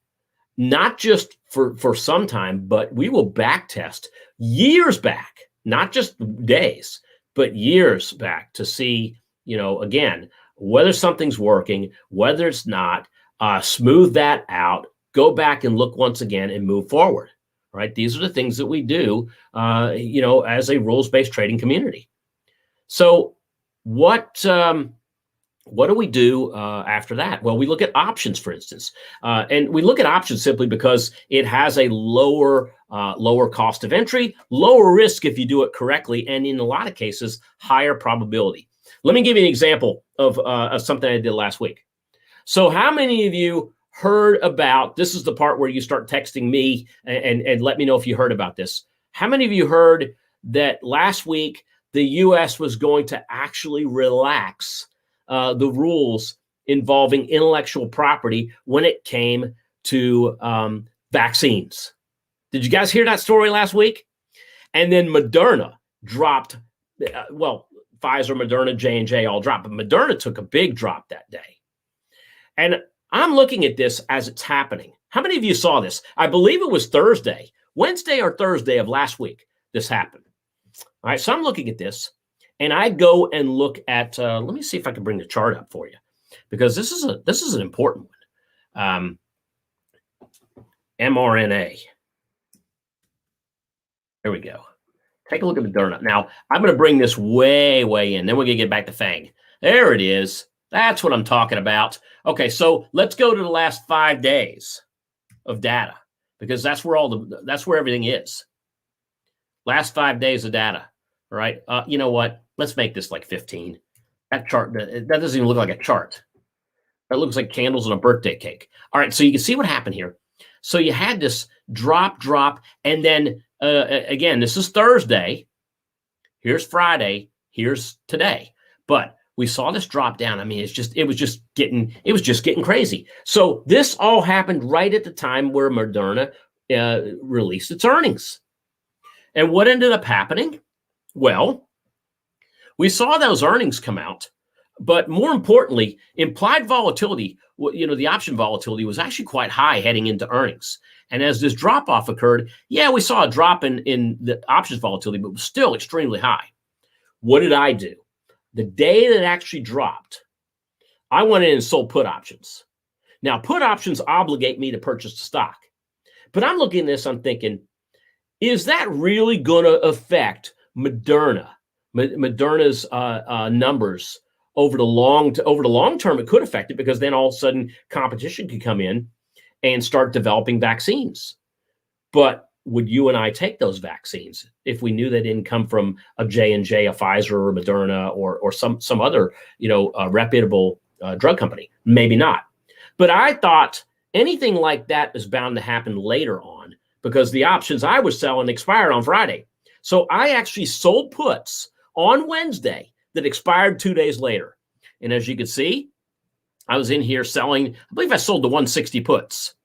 Not just for some time, but we will back test years back, not just days, but years back to see, again, whether something's working, whether it's not, smooth that out, go back and look once again and move forward, right? These are the things that we do, as a rules-based trading community. So what do we do after that? Well, we look at options, for instance, and we look at options simply because it has a lower cost of entry, lower risk if you do it correctly, and in a lot of cases, higher probability. Let me give you an example of something I did last week. So how many of you heard about, this is the part where you start texting me and let me know if you heard about this. How many of you heard that last week the U.S. was going to actually relax the rules involving intellectual property when it came to vaccines? Did you guys hear that story last week? And then Moderna dropped, Pfizer, Moderna, J&J all dropped, but Moderna took a big drop that day. And I'm looking at this as it's happening. How many of you saw this? I believe it was Wednesday or Thursday of last week, this happened. All right, so I'm looking at this, and I go and look at, let me see if I can bring the chart up for you, because this is an important one. mRNA. There we go. Take a look at Moderna. Now, I'm going to bring this way in. Then we're going to get back to FANG. There it is. That's what I'm talking about. Okay, so let's go to the last 5 days of data, because that's where everything is. Last 5 days of data. All right. You know what? Let's make this like 15. That chart, that doesn't even look like a chart. It looks like candles on a birthday cake. All right, so you can see what happened here. So you had this drop, and then again, this is Thursday. Here's Friday. Here's today. But we saw this drop down. I mean, it was just getting crazy. So this all happened right at the time where Moderna released its earnings. And what ended up happening? Well, we saw those earnings come out, but more importantly, implied volatility, the option volatility was actually quite high heading into earnings. And as this drop off occurred, yeah, we saw a drop in the options volatility, but it was still extremely high. What did I do? The day that it actually dropped, I went in and sold put options. Now, put options obligate me to purchase the stock. But I'm looking at this, I'm thinking, is that really going to affect Moderna's numbers over the long term? It could affect it, because then all of a sudden competition could come in and start developing vaccines. But would you and I take those vaccines if we knew they didn't come from a J&J, a Pfizer, or Moderna, or some other reputable drug company? Maybe not. But I thought anything like that is bound to happen later on, because the options I was selling expired on Friday. So I actually sold puts on Wednesday that expired 2 days later. And as you can see, I was in here selling, I believe I sold the 160 puts.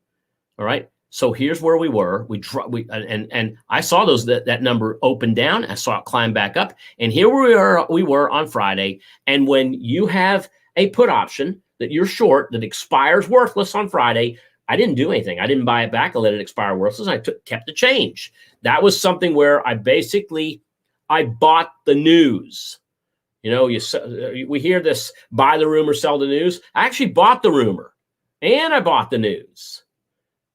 All right. So here's where we were. And I saw that number open down. I saw it climb back up. And here we were on Friday. And when you have a put option that you're short that expires worthless on Friday, I didn't do anything. I didn't buy it back. I let it expire worthless. I kept the change. That was something where I bought the news. We hear this: buy the rumor, sell the news. I actually bought the rumor, and I bought the news,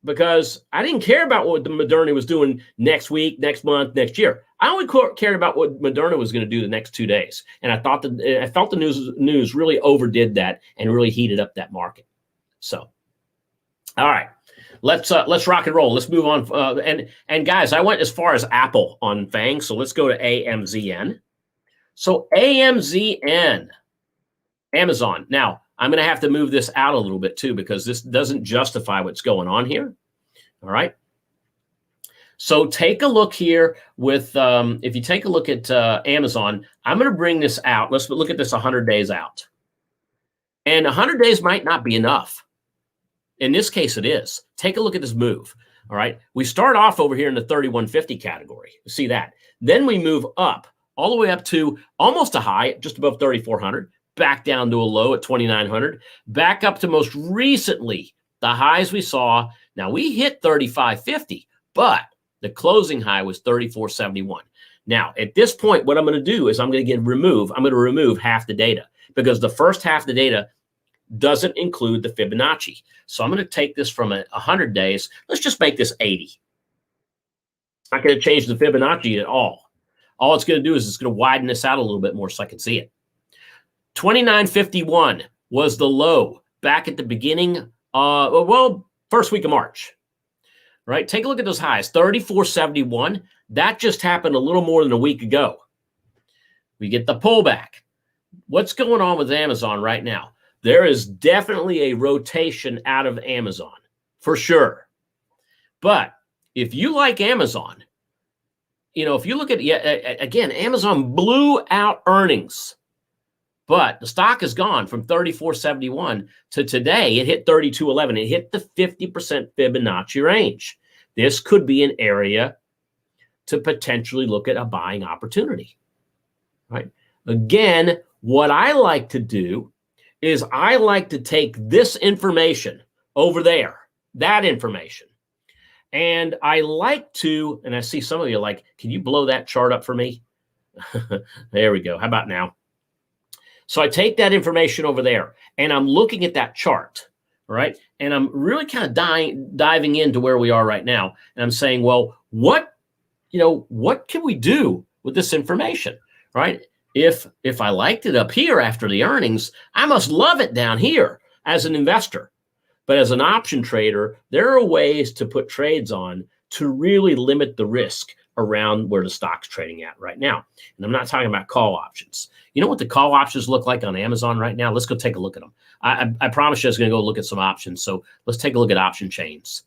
because I didn't care about what the Moderna was doing next week, next month, next year. I only cared about what Moderna was going to do the next 2 days. And I felt the news really overdid that and really heated up that market. So, all right, let's rock and roll. Let's move on. And guys, I went as far as Apple on FANG. So let's go to AMZN. So AMZN, Amazon. Now, I'm going to have to move this out a little bit too, because this doesn't justify what's going on here. All right. So take a look here with, if you take a look at Amazon, I'm going to bring this out. Let's look at this 100 days out. And 100 days might not be enough. In this case, it is. Take a look at this move. All right. We start off over here in the 3150 category. You see that? Then we move up all the way up to almost a high, just above 3,400. Back down to a low at 2,900, back up to most recently the highs we saw. Now we hit 3,550, but the closing high was 3,471. Now at this point, what I'm going to do is I'm going to remove half the data, because the first half of the data doesn't include the Fibonacci. So I'm going to take this from 100 days. Let's just make this 80. Not going to change the Fibonacci at all. All it's going to do is it's going to widen this out a little bit more so I can see it. 2951 was the low back at the beginning, first week of March, right? Take a look at those highs, 3471. That just happened a little more than a week ago. We get the pullback. What's going on with Amazon right now? There is definitely a rotation out of Amazon, for sure. But if you like Amazon, if you look at, again, Amazon blew out earnings. But the stock has gone from 34.71 to today. It hit 32.11. It hit the 50% Fibonacci range. This could be an area to potentially look at a buying opportunity, right? Again, what I like to do is I like to take this information over there, that information, and I like to, and I see some of you like, can you blow that chart up for me? There we go. How about now? So I take that information over there and I'm looking at that chart, right? And I'm really kind of diving into where we are right now. And I'm saying, well, what can we do with this information, right? If I liked it up here after the earnings, I must love it down here as an investor. But as an option trader, there are ways to put trades on to really limit the risk around where the stock's trading at right now. And I'm not talking about call options. You know what the call options look like on Amazon right now? Let's go take a look at them. I promise you I was going to go look at some options. So let's take a look at option chains.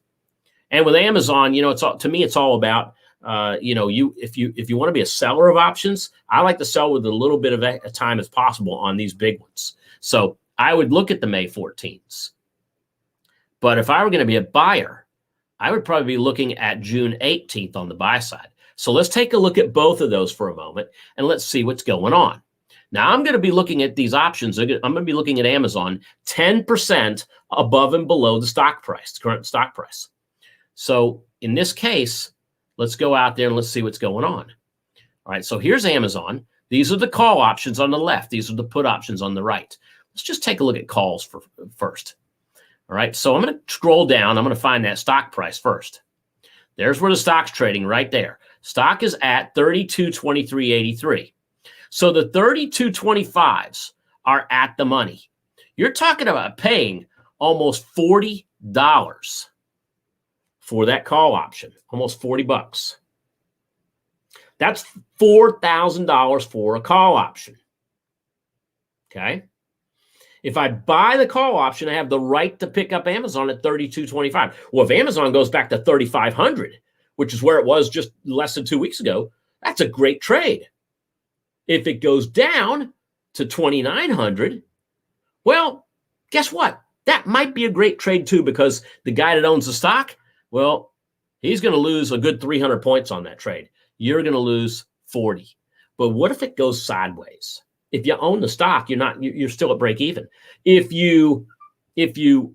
And with Amazon, to me, it's all about, if you want to be a seller of options, I like to sell with a little bit of a time as possible on these big ones. So I would look at the May 14s. But if I were going to be a buyer, I would probably be looking at June 18th on the buy side. So let's take a look at both of those for a moment and let's see what's going on. Now, I'm going to be looking at these options. I'm going to be looking at Amazon 10% above and below the stock price, the current stock price. So in this case, let's go out there and let's see what's going on. All right, so here's Amazon. These are the call options on the left. These are the put options on the right. Let's just take a look at calls first. All right, so I'm going to scroll down. I'm going to find that stock price first. There's where the stock's trading right there. Stock is at 32.2383. So the 32.25s are at the money. You're talking about paying almost $40 for that call option, almost 40 bucks. That's $4,000 for a call option. Okay. If I buy the call option, I have the right to pick up Amazon at 32.25. Well, if Amazon goes back to 3,500, which is where it was just less than 2 weeks ago, that's a great trade. If it goes down to 2,900, well, guess what? That might be a great trade too, because the guy that owns the stock, well, he's going to lose a good 300 points on that trade. You're going to lose 40. But what if it goes sideways? If you own the stock, you're still at break even. If you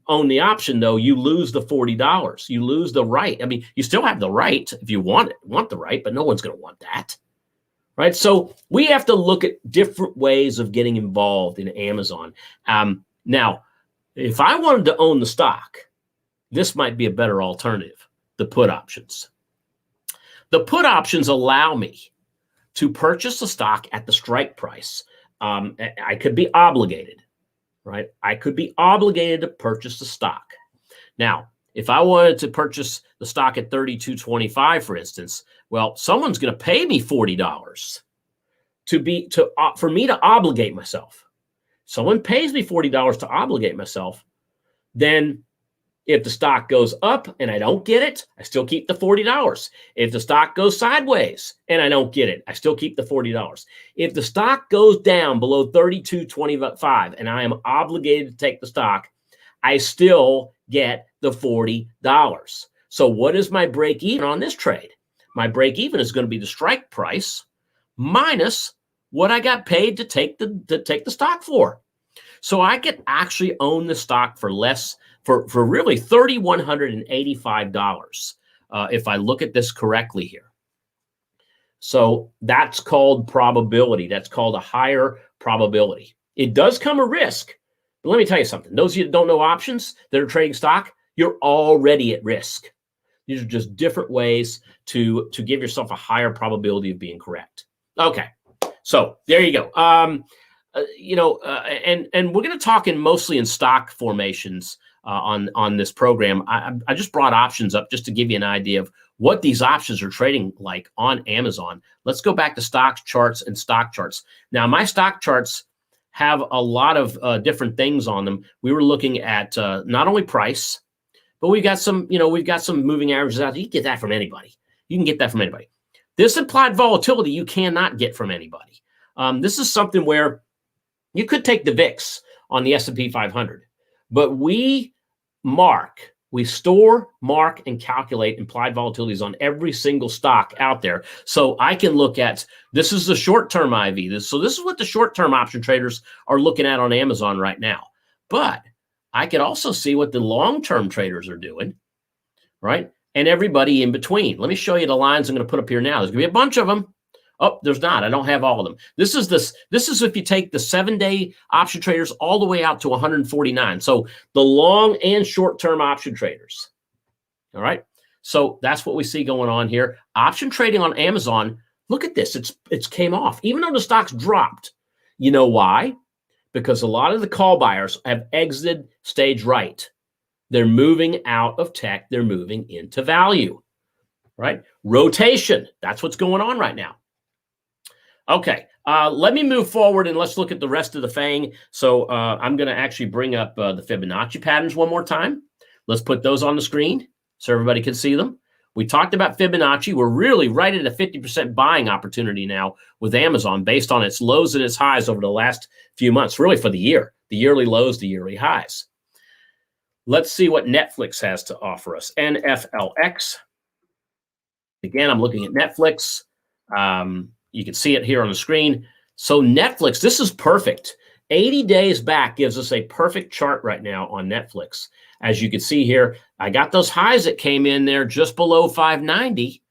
own the option, though, you lose the $40. You lose the right. I mean, you still have the right if you want the right, but no one's going to want that. Right? So we have to look at different ways of getting involved in Amazon. Now, if I wanted to own the stock, this might be a better alternative, the put options. The put options allow me to purchase the stock at the strike price. I could be obligated, right? I could be obligated to purchase the stock. Now, if I wanted to purchase the stock at 32.25, for instance, well, someone's going to pay me $40 for me to obligate myself. Someone pays me $40 to obligate myself. Then if the stock goes up and I don't get it, I still keep the $40. If the stock goes sideways and I don't get it, I still keep the $40. If the stock goes down below 32.25 and I am obligated to take the stock, I still get the $40. So what is my break even on this trade? My break even is going to be the strike price minus what I got paid to take the stock for. So I could actually own the stock for less, for really $3,185 if I look at this correctly here. So that's called probability. That's called a higher probability. It does come a risk, but let me tell you something. Those of you that don't know options that are trading stock, you're already at risk. These are just different ways to give yourself a higher probability of being correct. Okay, so there you go. And we're going to talk mostly in stock formations on this program. I just brought options up just to give you an idea of what these options are trading like on Amazon. Let's go back to stock charts and stock charts. Now, my stock charts have a lot of different things on them. We were looking at not only price, but we've got some moving averages out there. You can get that from anybody. You can get that from anybody. This implied volatility you cannot get from anybody. This is something where you could take the VIX on the S&P 500, but we store, mark, and calculate implied volatilities on every single stock out there. So I can look at, this is the short-term IV. So this is what the short-term option traders are looking at on Amazon right now. But I could also see what the long-term traders are doing, right? And everybody in between. Let me show you the lines I'm going to put up here now. There's going to be a bunch of them. Oh, there's not. I don't have all of them. This is if you take the 7-day option traders all the way out to 149. So the long and short-term option traders. All right. So that's what we see going on here. Option trading on Amazon. Look at this. It's came off, even though the stock's dropped. You know why? Because a lot of the call buyers have exited stage right. They're moving out of tech. They're moving into value. Right? Rotation. That's what's going on right now. Okay, let me move forward and let's look at the rest of the FANG. So I'm going to actually bring up the Fibonacci patterns one more time. Let's put those on the screen so everybody can see them. We talked about Fibonacci. We're really right at a 50% buying opportunity now with Amazon based on its lows and its highs over the last few months, really for the year, the yearly lows, the yearly highs. Let's see what Netflix has to offer us. NFLX. Again, I'm looking at Netflix. You can see it here on the screen. So Netflix, this is perfect. 80 days back gives us a perfect chart right now on Netflix. As you can see here, I got those highs that came in there just below 590.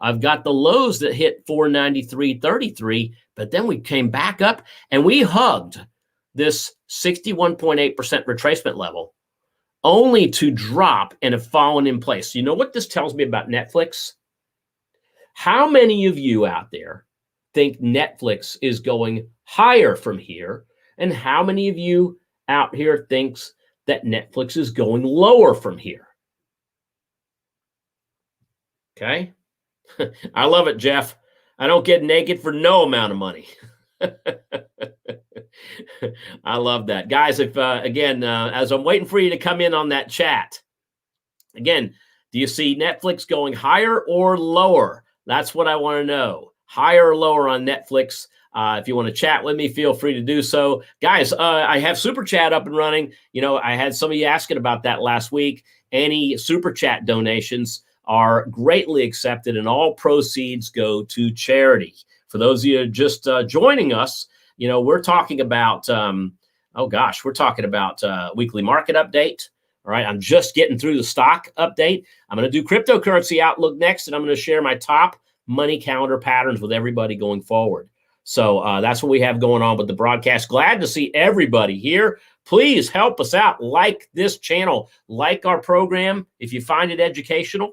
I've got the lows that hit 493.33, but then we came back up and we hugged this 61.8% retracement level only to drop and have fallen in place. You know what this tells me about Netflix? How many of you out there think Netflix is going higher from here? And how many of you out here thinks that Netflix is going lower from here? Okay. I love it, Jeff. I don't get naked for no amount of money. I love that. Guys, if again, as I'm waiting for you to come in on that chat, again, do you see Netflix going higher or lower? That's what I want to know. Higher or lower on Netflix? If you want to chat with me, feel free to do so. Guys, I have Super Chat up and running. You know, I had some of you asking about that last week. Any Super Chat donations are greatly accepted, and all proceeds go to charity. For those of you just joining us, you know, we're talking about, we're talking about weekly market update. All right, I'm just getting through the stock update. I'm going to do cryptocurrency outlook next, and I'm going to share my top money calendar patterns with everybody going forward. So that's what we have going on with the broadcast. Glad to see everybody here. Please help us out. Like this channel. Like our program if you find it educational.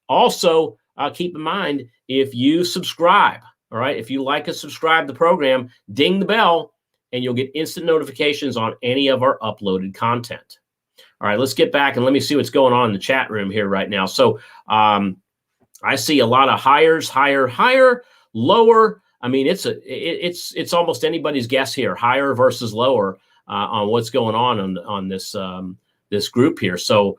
Also, keep in mind, if you subscribe, all right, if you like and subscribe to the program, ding the bell, and you'll get instant notifications on any of our uploaded content. All right, let's get back and let me see what's going on in the chat room here right now. So I see a lot of higher, lower. I mean, it's almost anybody's guess here, higher versus lower on what's going on this this group here. So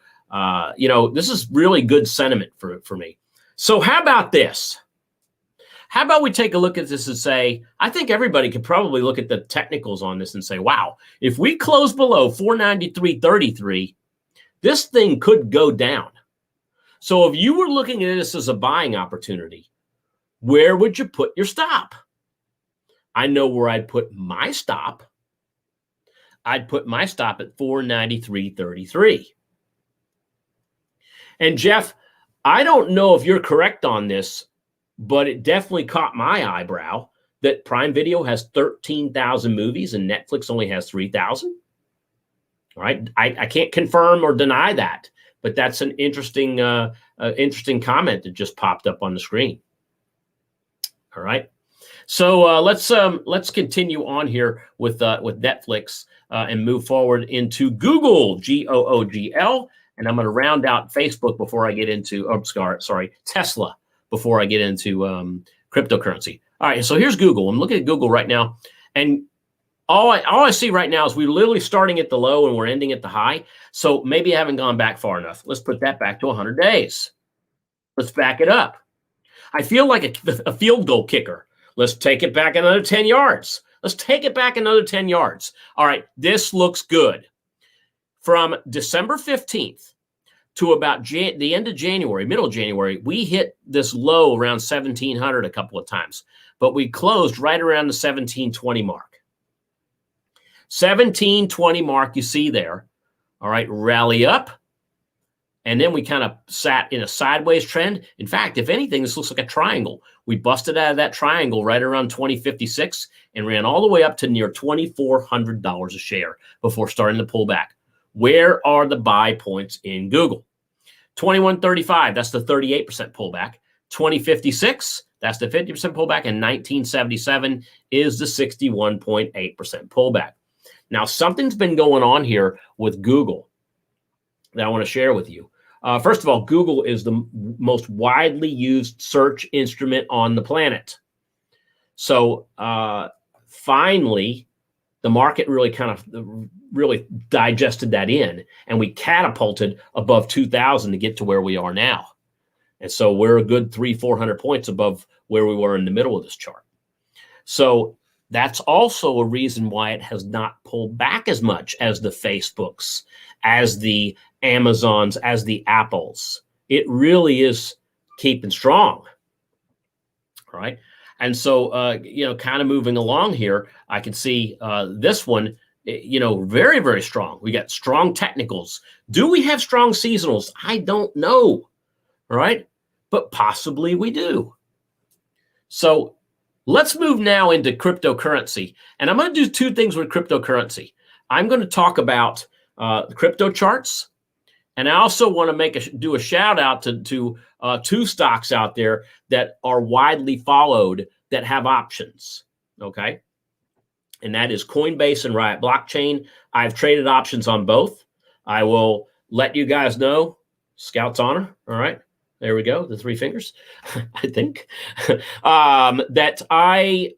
you know, this is really good sentiment for me. So how about this? How about we take a look at this and say, I think everybody could probably look at the technicals on this and say, wow, if we close below 493.33, this thing could go down. So if you were looking at this as a buying opportunity, where would you put your stop? I know where I'd put my stop. I'd put my stop at 493.33. And Jeff, I don't know if you're correct on this, but it definitely caught my eyebrow that Prime Video has 13,000 movies and Netflix only has 3,000. All right, I can't confirm or deny that, but that's an interesting interesting comment that just popped up on the screen. All right, so let's continue on here with Netflix and move forward into Google, Googl, and I'm going to round out Facebook before I get into Tesla before I get into cryptocurrency. All right, so here's Google. I'm looking at Google right now, and all I see right now is we're literally starting at the low and we're ending at the high. So maybe I haven't gone back far enough. Let's put that back to 100 days. Let's back it up. I feel like a field goal kicker. Let's take it back another 10 yards. Let's take it back another 10 yards. All right, this looks good. From December 15th to about the end of January, middle of January, we hit this low around 1,700 a couple of times, but we closed right around the 1,720 mark. 1,720 mark you see there. All right, rally up, And then we kind of sat in a sideways trend. In fact, if anything, this looks like a triangle. We busted out of that triangle right around 2056 and ran all the way up to near $2,400 a share before starting to pull back. Where are the buy points in Google? 2135, that's the 38% pullback. 2056, that's the 50% pullback. And 1977 is the 61.8% pullback. Now, something's been going on here with Google that I want to share with you. First of all, Google is the most widely used search instrument on the planet. So finally, the market really kind of really digested that in, and we catapulted above 2,000 to get to where we are now. And so we're a good 300-400 points above where we were in the middle of this chart. So that's also a reason why it has not pulled back as much as the Facebooks, as the Amazons, as the Apples. It really is keeping strong, right? And so, kind of moving along here, I can see this one, very, very strong. We got strong technicals. Do we have strong seasonals? I don't know, right? But possibly we do. So let's move now into cryptocurrency. And I'm going to do two things with cryptocurrency. I'm going to talk about the crypto charts. And I also want to do a shout out to two stocks out there that are widely followed that have options. Okay. And that is Coinbase and Riot Blockchain. I've traded options on both. I will let you guys know. Scout's honor. All right. There we go. The three fingers, I think. That I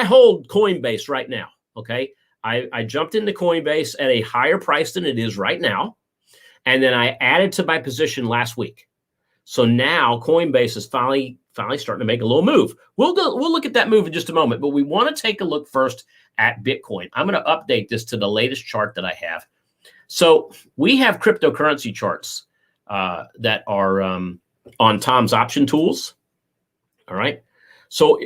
hold Coinbase right now. Okay. I jumped into Coinbase at a higher price than it is right now. And then I added to my position last week. So now Coinbase is finally starting to make a little move. We'll look at that move in just a moment, but we want to take a look first at Bitcoin. I'm going to update this to the latest chart that I have. So we have cryptocurrency charts that are on Tom's option tools. All right. So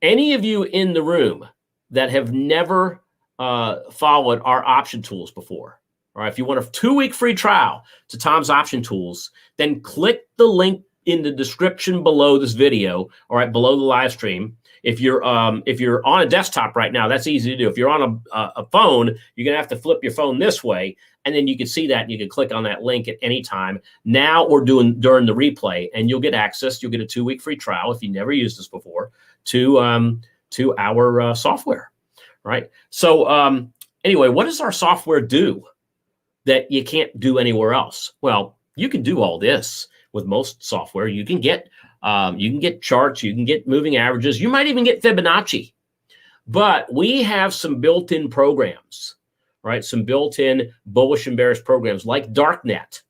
any of you in the room that have never followed our option tools before, all right, if you want a 2-week free trial to Tom's option tools, then click the link in the description below this video, all right, below the live stream. If you're on a desktop right now, that's easy to do. If you're on a phone, you're gonna have to flip your phone this way, and then you can see that, and you can click on that link at any time now or during the replay, and you'll get access. You'll get a 2-week free trial if you never used this before to our software, right? So anyway, what does our software do that you can't do anywhere else? Well, you can do all this with most software. You can get charts, you can get moving averages, you might even get Fibonacci. But we have some built-in programs, right? Some built-in bullish and bearish programs like Darknet,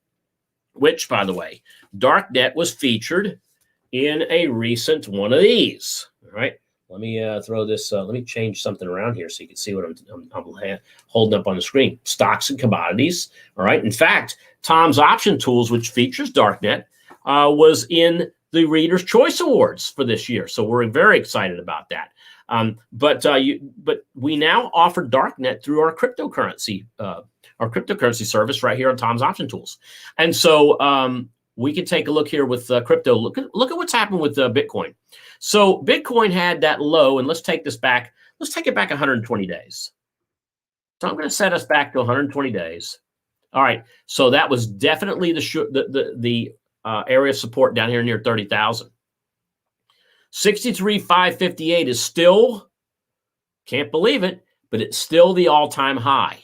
which, by the way, Darknet was featured in a recent one of these, all right? Let me throw this, let me change something around here so you can see what I'm holding up on the screen. Stocks and commodities, all right? In fact, Tom's Option Tools, which features Darknet, was in the Reader's Choice Awards for this year. So we're very excited about that. But we now offer Darknet through our cryptocurrency service right here on Tom's Option Tools. And so we can take a look here with crypto. Look at what's happened with Bitcoin. So Bitcoin had that low, and let's take this back. Let's take it back 120 days. So I'm going to set us back to 120 days. All right. So that was definitely the area of support down here near 30,000. 63,558 is still, can't believe it, but it's still the all-time high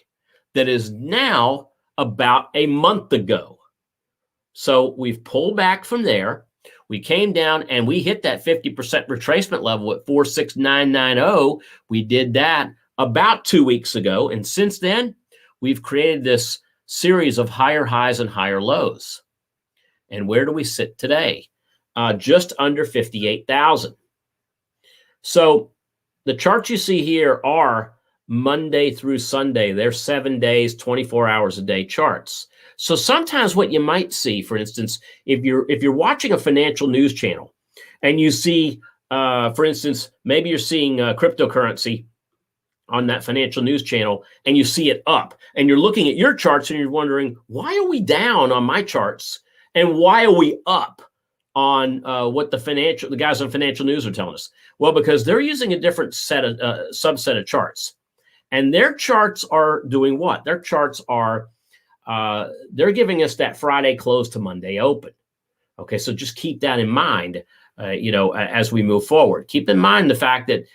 that is now about a month ago. So we've pulled back from there. We came down and we hit that 50% retracement level at 46990. We did that about 2 weeks ago. And since then, we've created this series of higher highs and higher lows. And where do we sit today? Just under 58,000. So the charts you see here are Monday through Sunday. They're 7 days, 24 hours a day charts. So sometimes what you might see, for instance, if you're watching a financial news channel and you see, for instance, maybe you're seeing cryptocurrency on that financial news channel and you see it up, and you're looking at your charts and you're wondering, why are we down on my charts and why are we up on what the guys on financial news are telling us? Well, because they're using a different subset of charts, and their charts are doing what? Their charts are they're giving us that Friday close to Monday open. Okay, so just keep that in mind. As we move forward, keep in mind the fact that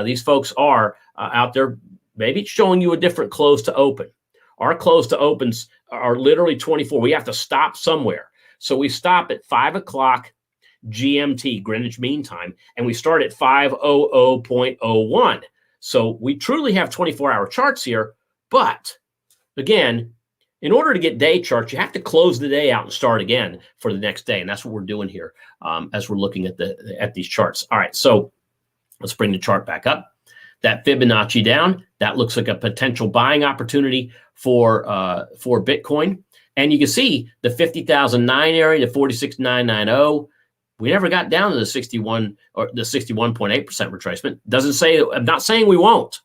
these folks are out there maybe showing you a different close to open. Our close to opens are literally 24. We have to stop somewhere. So we stop at 5 o'clock GMT, Greenwich Mean Time, and we start at 5:00.01. So we truly have 24-hour charts here. But again, in order to get day charts, you have to close the day out and start again for the next day. And that's what we're doing here as we're looking at these charts. All right, so let's bring the chart back up. That Fibonacci down, that looks like a potential buying opportunity for Bitcoin. And you can see the 50,009 area to 46,990. We never got down to the 61 or the 61.8% retracement. Doesn't say, I'm not saying we won't.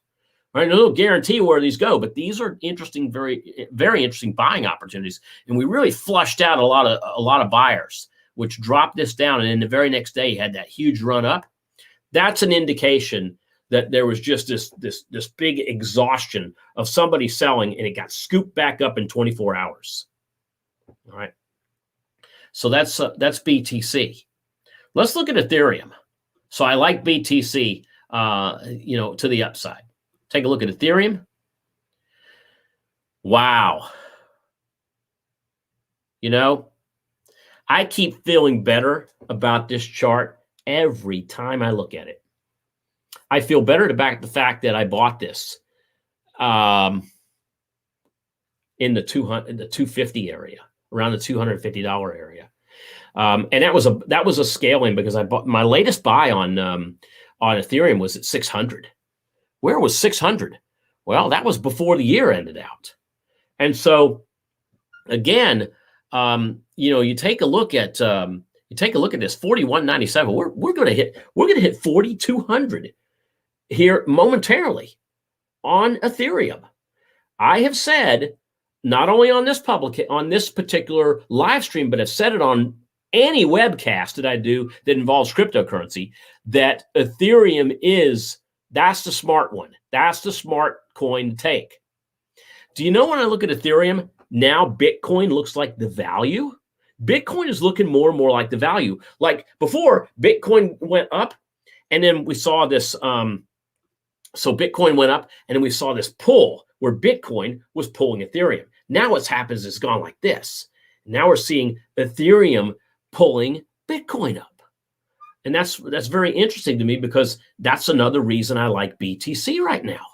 Right, no guarantee where these go, but these are interesting, very, very interesting buying opportunities. And we really flushed out a lot of buyers, which dropped this down. And then the very next day, you had that huge run up. That's an indication that there was just this big exhaustion of somebody selling, and it got scooped back up in 24 hours. All right, so that's BTC. Let's look at Ethereum. So I like BTC, to the upside. Take a look at Ethereum. Wow. I keep feeling better about this chart every time I look at it. I feel better about the fact that I bought this in the 250 area, around the $250 area. And that was a scaling because I bought my latest buy on Ethereum was at 600. Where was 600? Well, that was before the year ended out. And so again, you take a look at this 4197. We're going to hit 4200 here momentarily on Ethereum. I have said not only on this particular live stream, but I've said it on any webcast that I do that involves cryptocurrency, that Ethereum that's the smart one. That's the smart coin to take. Do you know when I look at Ethereum, now Bitcoin looks like the value? Bitcoin is looking more and more like the value. Like before, Bitcoin went up, and then we saw this. So Bitcoin went up, and then we saw this pull where Bitcoin was pulling Ethereum. Now what's happened is it's gone like this. Now we're seeing Ethereum pulling Bitcoin up. And that's very interesting to me, because that's another reason I like BTC right now,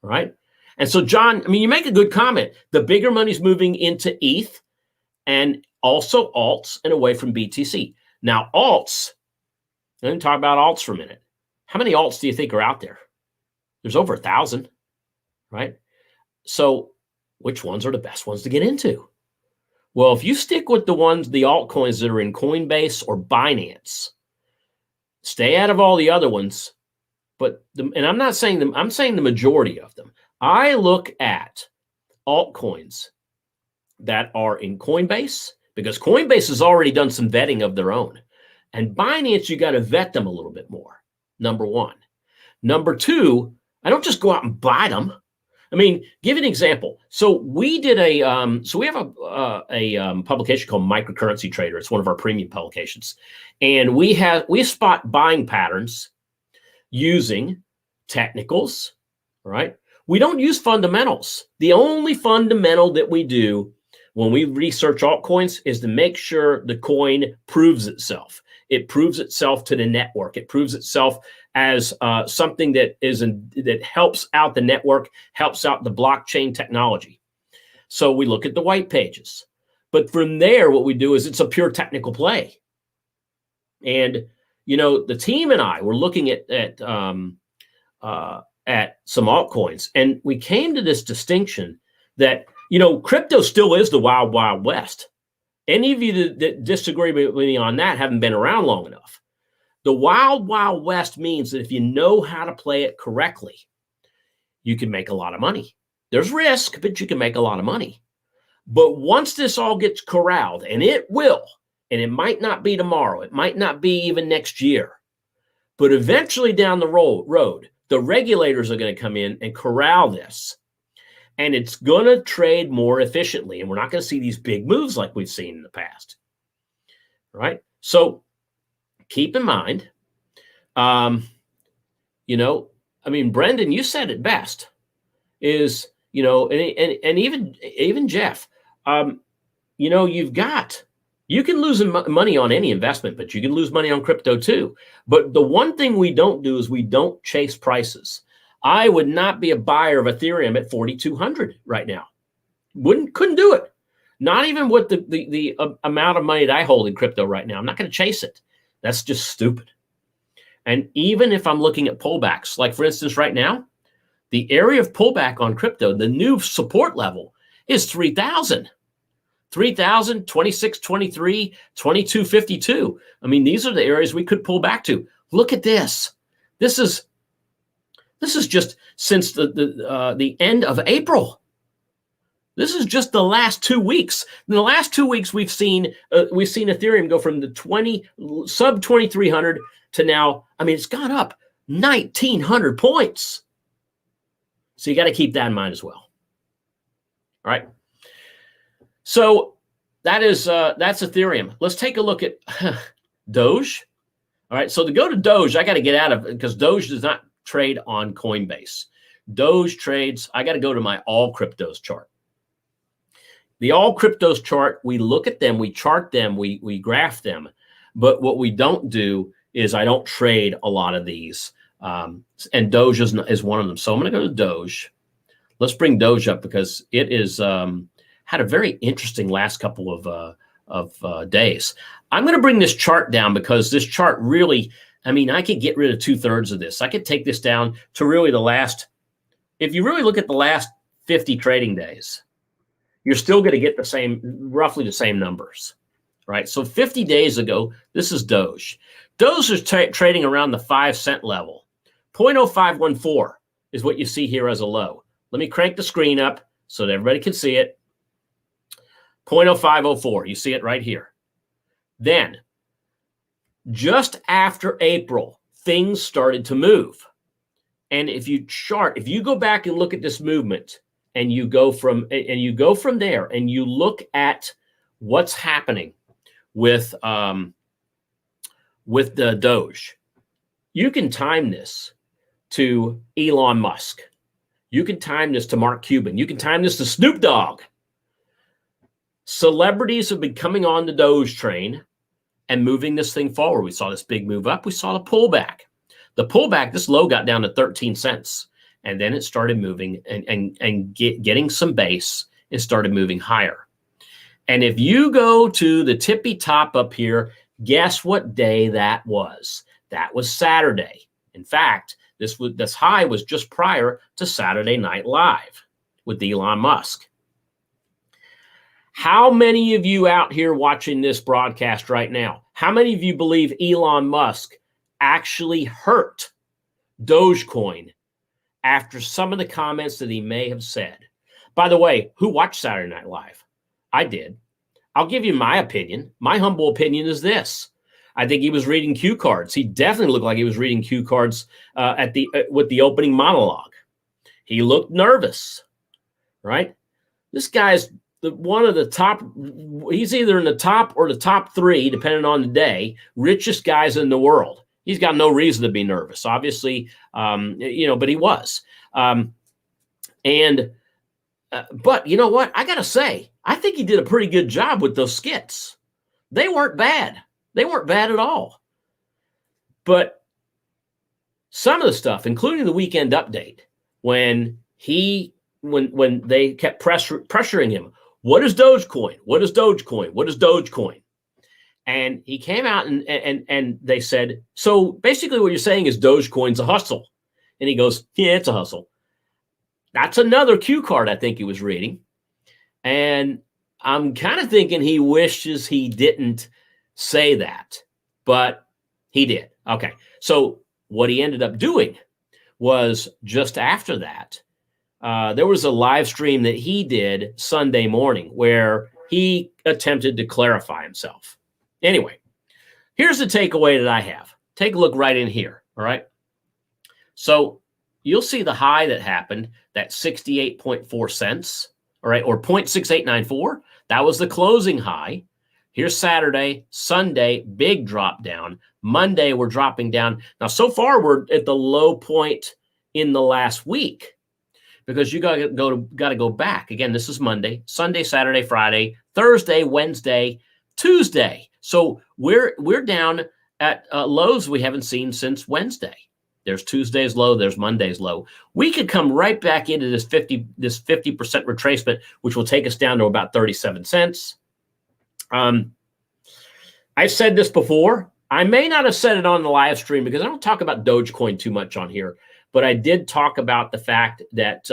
right? And so, John, you make a good comment. The bigger money's moving into ETH and also alts and away from BTC. Now, alts, let me talk about alts for a minute. How many alts do you think are out there? There's over 1,000, right? So which ones are the best ones to get into? Well, if you stick with the altcoins that are in Coinbase or Binance, stay out of all the other ones, and I'm not saying them, I'm saying the majority of them. I look at altcoins that are in Coinbase, because Coinbase has already done some vetting of their own. And Binance, you got to vet them a little bit more, number one. Number two, I don't just go out and buy them. Give an example. So we did we have a publication called Microcurrency Trader. It's one of our premium publications. And we spot buying patterns using technicals, right? We don't use fundamentals. The only fundamental that we do when we research altcoins is to make sure the coin proves itself. It proves itself to the network. It proves itself as something that helps out the network, helps out the blockchain technology. So we look at the white pages. But from there, what we do is it's a pure technical play. And, the team and I were looking at some altcoins, and we came to this distinction that, crypto still is the wild, wild west. Any of you that disagree with me on that haven't been around long enough. The wild, wild west means that if you know how to play it correctly, you can make a lot of money. There's risk, but you can make a lot of money. But once this all gets corralled, and it will, and it might not be tomorrow, it might not be even next year, but eventually down the road, the regulators are going to come in and corral this, and it's going to trade more efficiently, and we're not going to see these big moves like we've seen in the past. Right? So keep in mind, you know, I mean, Brendan, you said it best, is, you know, and even Jeff, you know, you can lose money on any investment, but you can lose money on crypto too. But the one thing we don't do is we don't chase prices. I would not be a buyer of Ethereum at 4,200 right now. Couldn't do it. Not even with the amount of money that I hold in crypto right now. I'm not going to chase it. That's just stupid. And even if I'm looking at pullbacks, like for instance, right now, the area of pullback on crypto, the new support level is 3,000. 3,000, 26.23, 22.52. I mean, these are the areas we could pull back to. Look at this. This is just since the end of April. This is just the last 2 weeks. In the last 2 weeks, we've seen Ethereum go from the sub 2,300 to now. I mean, it's gone up 1,900 points. So you got to keep that in mind as well. All right. So that's Ethereum. Let's take a look at Doge. All right. So to go to Doge, I got to get out of it because Doge does not trade on Coinbase. Doge trades. I got to go to my all cryptos chart. The all cryptos chart, we look at them, we chart them, we graph them. But what we don't do is I don't trade a lot of these. And Doge is one of them. So I'm going to go to Doge. Let's bring Doge up because it is had a very interesting last couple of days. I'm going to bring this chart down because this chart really, I mean, I could get rid of 2/3 of this. I could take this down to really the last, if you really look at the last 50 trading days, you're still going to get the same, roughly the same numbers, right? So 50 days ago, this is Doge. Doge is trading around the 5-cent level. 0.0514 is what you see here as a low. Let me crank the screen up so that everybody can see it. 0.0504, you see it right here. Then, just after April, things started to move. And if you go back and look at this movement, and you go from there, and you look at what's happening with the Doge, you can time this to Elon Musk. You can time this to Mark Cuban. You can time this to Snoop Dogg. Celebrities have been coming on the Doge train and moving this thing forward. We saw this big move up. We saw the pullback. The pullback, this low got down to 13 cents. And then it started moving and getting some base. It started moving higher. And if you go to the tippy top up here, guess what day that was? That was Saturday. In fact, this high was just prior to Saturday Night Live with Elon Musk. How many of you out here watching this broadcast right now, how many of you believe Elon Musk actually hurt Dogecoin after some of the comments that he may have said? By the way, who watched Saturday Night Live? I did. I'll give you my opinion. My humble opinion is this. I think he was reading cue cards. He definitely looked like he was reading cue cards with the opening monologue. He looked nervous, right? This guy's one of the top, he's either in the top or the top 3, depending on the day, richest guys in the world. He's got no reason to be nervous, obviously, but he was. But you know what? I got to say, I think he did a pretty good job with those skits. They weren't bad. They weren't bad at all. But some of the stuff, including the weekend update, when they kept pressuring him, what is Dogecoin? What is Dogecoin? What is Dogecoin? And he came out and they said, so basically what you're saying is Dogecoin's a hustle. And he goes, yeah, it's a hustle. That's another cue card I think he was reading. And I'm kind of thinking he wishes he didn't say that, but he did. Okay. So what he ended up doing was just after that, there was a live stream that he did Sunday morning where he attempted to clarify himself. Anyway, here's the takeaway that I have. Take a look right in here, all right? So you'll see the high that happened, that 68.4 cents, all right, or 0.6894. That was the closing high. Here's Saturday, Sunday, big drop down. Monday, we're dropping down. Now, so far, we're at the low point in the last week because you got to go back. Again, this is Monday, Sunday, Saturday, Friday, Thursday, Wednesday, Tuesday. So we're down at lows we haven't seen since Wednesday. There's Tuesday's low. There's Monday's low. We could come right back into this 50% retracement, which will take us down to about 37 cents. I've said this before. I may not have said it on the live stream because I don't talk about Dogecoin too much on here, but I did talk about the fact that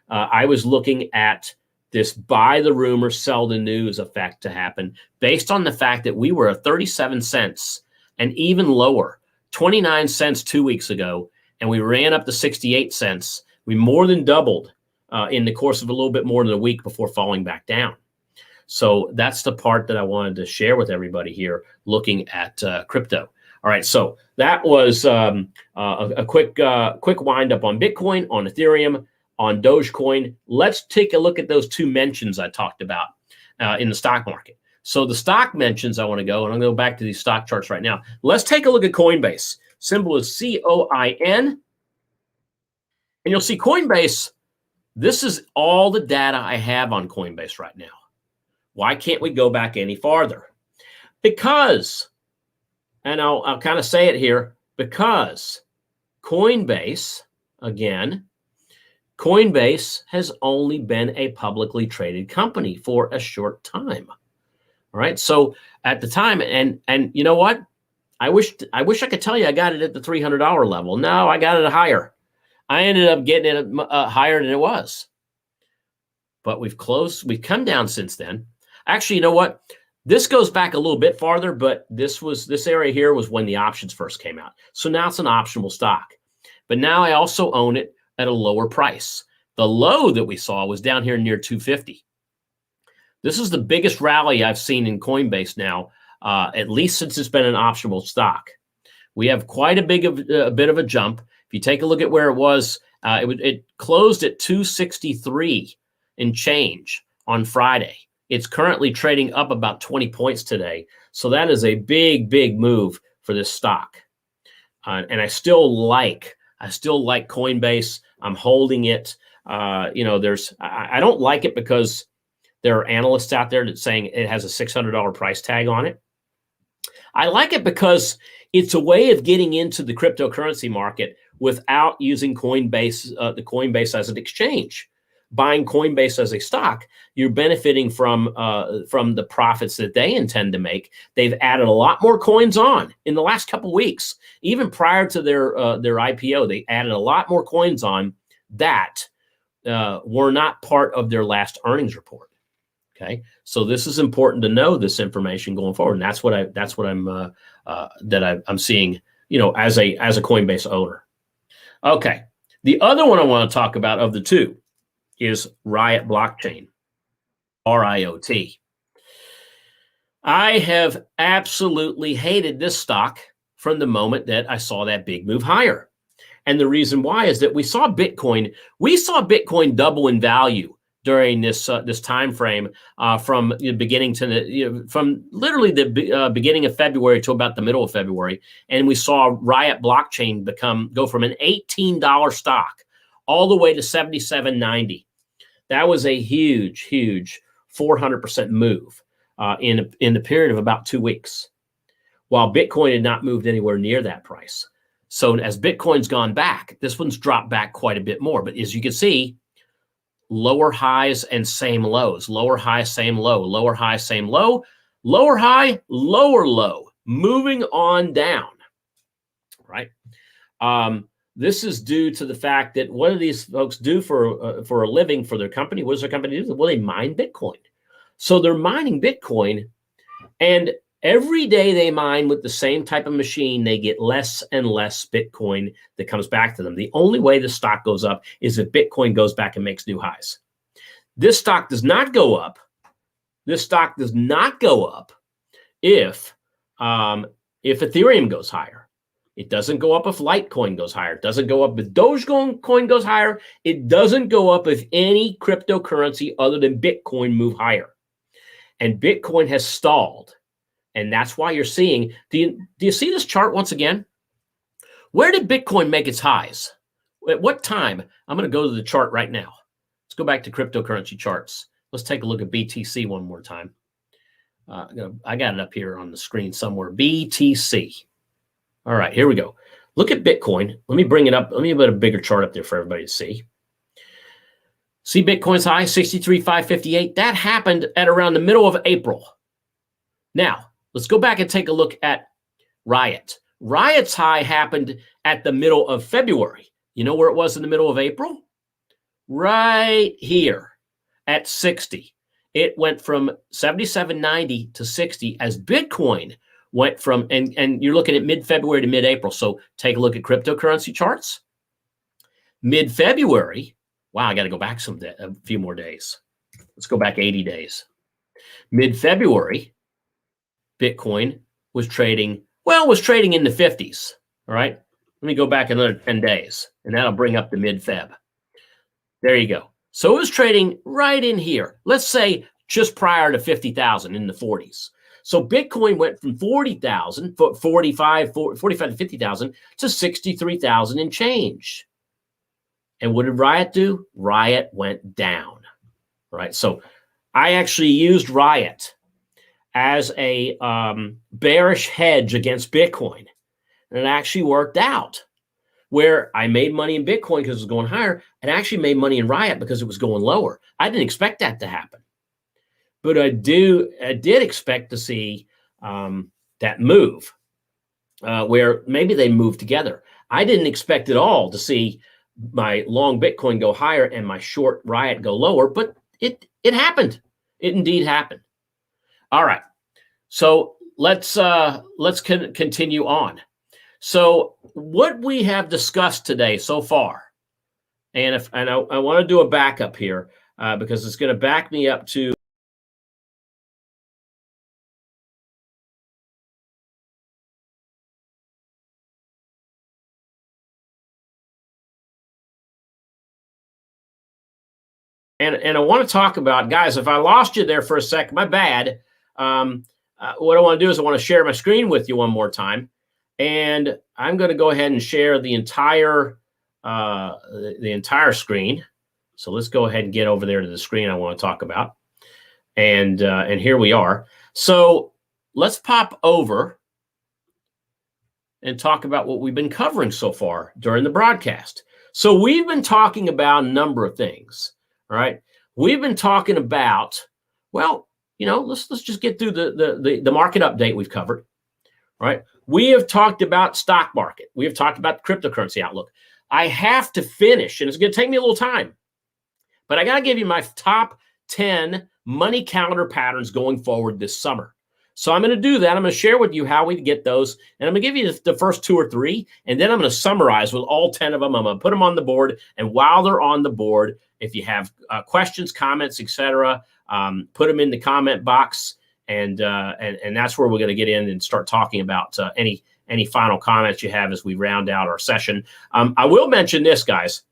I was looking at this buy the rumor, sell the news effect to happen based on the fact that we were at 37 cents and even lower, 29 cents 2 weeks ago, and we ran up to 68 cents. We more than doubled in the course of a little bit more than a week before falling back down. So that's the part that I wanted to share with everybody here looking at crypto. All right, so that was a quick wind up on Bitcoin, on Ethereum, on Dogecoin. Let's take a look at those two mentions I talked about in the stock market. So the stock mentions I want to go, and I'm going to go back to these stock charts right now. Let's take a look at Coinbase. Symbol is COIN. And you'll see Coinbase, this is all the data I have on Coinbase right now. Why can't we go back any farther? Because, and I'll kind of say it here, because Coinbase, again, Coinbase has only been a publicly traded company for a short time. All right. So at the time, and you know what? I wish I could tell you I got it at the $300 level. No, I got it higher. I ended up getting it higher than it was. But we've come down since then. Actually, you know what? This goes back a little bit farther, but this area here was when the options first came out. So now it's an optional stock. But now I also own it at a lower price. The low that we saw was down here near 250. This is the biggest rally I've seen in Coinbase now, at least since it's been an optional stock. We have quite a bit of a jump. If you take a look at where it was, it closed at 263 and change on Friday. It's currently trading up about 20 points today. So that is a big, big move for this stock. And I still like Coinbase. I'm holding it. I don't like it because there are analysts out there that saying it has a $600 price tag on it. I like it because it's a way of getting into the cryptocurrency market without using Coinbase, the Coinbase as an exchange. Buying Coinbase as a stock, you're benefiting from the profits that they intend to make. They've added a lot more coins on in the last couple of weeks. Even prior to their IPO, they added a lot more coins on that were not part of their last earnings report. Okay, so this is important to know this information going forward, and that's what I'm seeing. As a Coinbase owner. Okay, the other one I want to talk about of the two is Riot Blockchain, RIOT. I have absolutely hated this stock from the moment that I saw that big move higher. And the reason why is that we saw Bitcoin double in value during this time frame from the beginning to from literally the beginning of February to about the middle of February. And we saw Riot Blockchain go from an $18 stock all the way to $77.90. That was a huge, huge 400% move in the period of about 2 weeks, while Bitcoin had not moved anywhere near that price. So as Bitcoin's gone back, this one's dropped back quite a bit more. But as you can see, lower highs and same lows, lower high, same low, lower high, same low, lower high, lower low, moving on down, right? This is due to the fact that what do these folks do for a living for their company? What does their company do? Well, they mine Bitcoin. So they're mining Bitcoin, and Every day they mine with the same type of machine, they get less and less Bitcoin that comes back to them. The only way the stock goes up is if Bitcoin goes back and makes new highs. This stock does not go up. This stock does not go up if Ethereum goes higher. It doesn't go up if Litecoin goes higher. It doesn't go up if Dogecoin goes higher. It doesn't go up if any cryptocurrency other than Bitcoin move higher. And Bitcoin has stalled. And that's why you're seeing, do you see this chart once again? Where did Bitcoin make its highs? At what time? I'm going to go to the chart right now. Let's go back to cryptocurrency charts. Let's take a look at BTC one more time. I got it up here on the screen somewhere. BTC. All right, here we go. Look at Bitcoin. Let me bring it up. Let me put a bigger chart up there for everybody to see. See Bitcoin's high, 63,558. That happened at around the middle of April. Now, let's go back and take a look at Riot. Riot's high happened at the middle of February. You know where it was in the middle of April? Right here at 60. It went from 77.90 to 60 as Bitcoin went from, and you're looking at mid-February to mid-April. So take a look at cryptocurrency charts. Mid-February, wow, I got to go back a few more days. Let's go back 80 days. Mid-February, Bitcoin was trading in the 50s. All right. Let me go back another 10 days, and that'll bring up the mid-Feb. There you go. So it was trading right in here. Let's say just prior to 50,000 in the 40s. So Bitcoin went from 40,000, 45 to 50,000 to 63,000 and change. And what did Riot do? Riot went down. Right. So I actually used Riot as a bearish hedge against Bitcoin. And it actually worked out where I made money in Bitcoin because it was going higher, and actually made money in Riot because it was going lower. I didn't expect that to happen. But I did expect to see that move where maybe they move together. I didn't expect at all to see my long Bitcoin go higher and my short Riot go lower, but it happened. It indeed happened. All right. So let's continue on. So what we have discussed today so far, and I want to do a backup here because it's going to back me up to and I want to talk about, guys, if I lost you there for a sec, my bad. What I want to do is I want to share my screen with you one more time. And I'm going to go ahead and share the entire screen. So let's go ahead and get over there to the screen I want to talk about. And here we are. So let's pop over and talk about what we've been covering so far during the broadcast. So we've been talking about a number of things. All right. We've been talking about, well, let's just get through the market update we've covered. All right. We have talked about stock market. We have talked about cryptocurrency outlook. I have to finish, and it's going to take me a little time, but I got to give you my top 10 money calendar patterns going forward this summer. So I'm going to do that. I'm going to share with you how we get those, and I'm going to give you the first 2 or 3, and then I'm going to summarize with all 10 of them. I'm going to put them on the board, and while they're on the board, if you have questions, comments, etc., put them in the comment box. And that's where we're going to get in and start talking about any final comments you have as we round out our session. I will mention this, guys.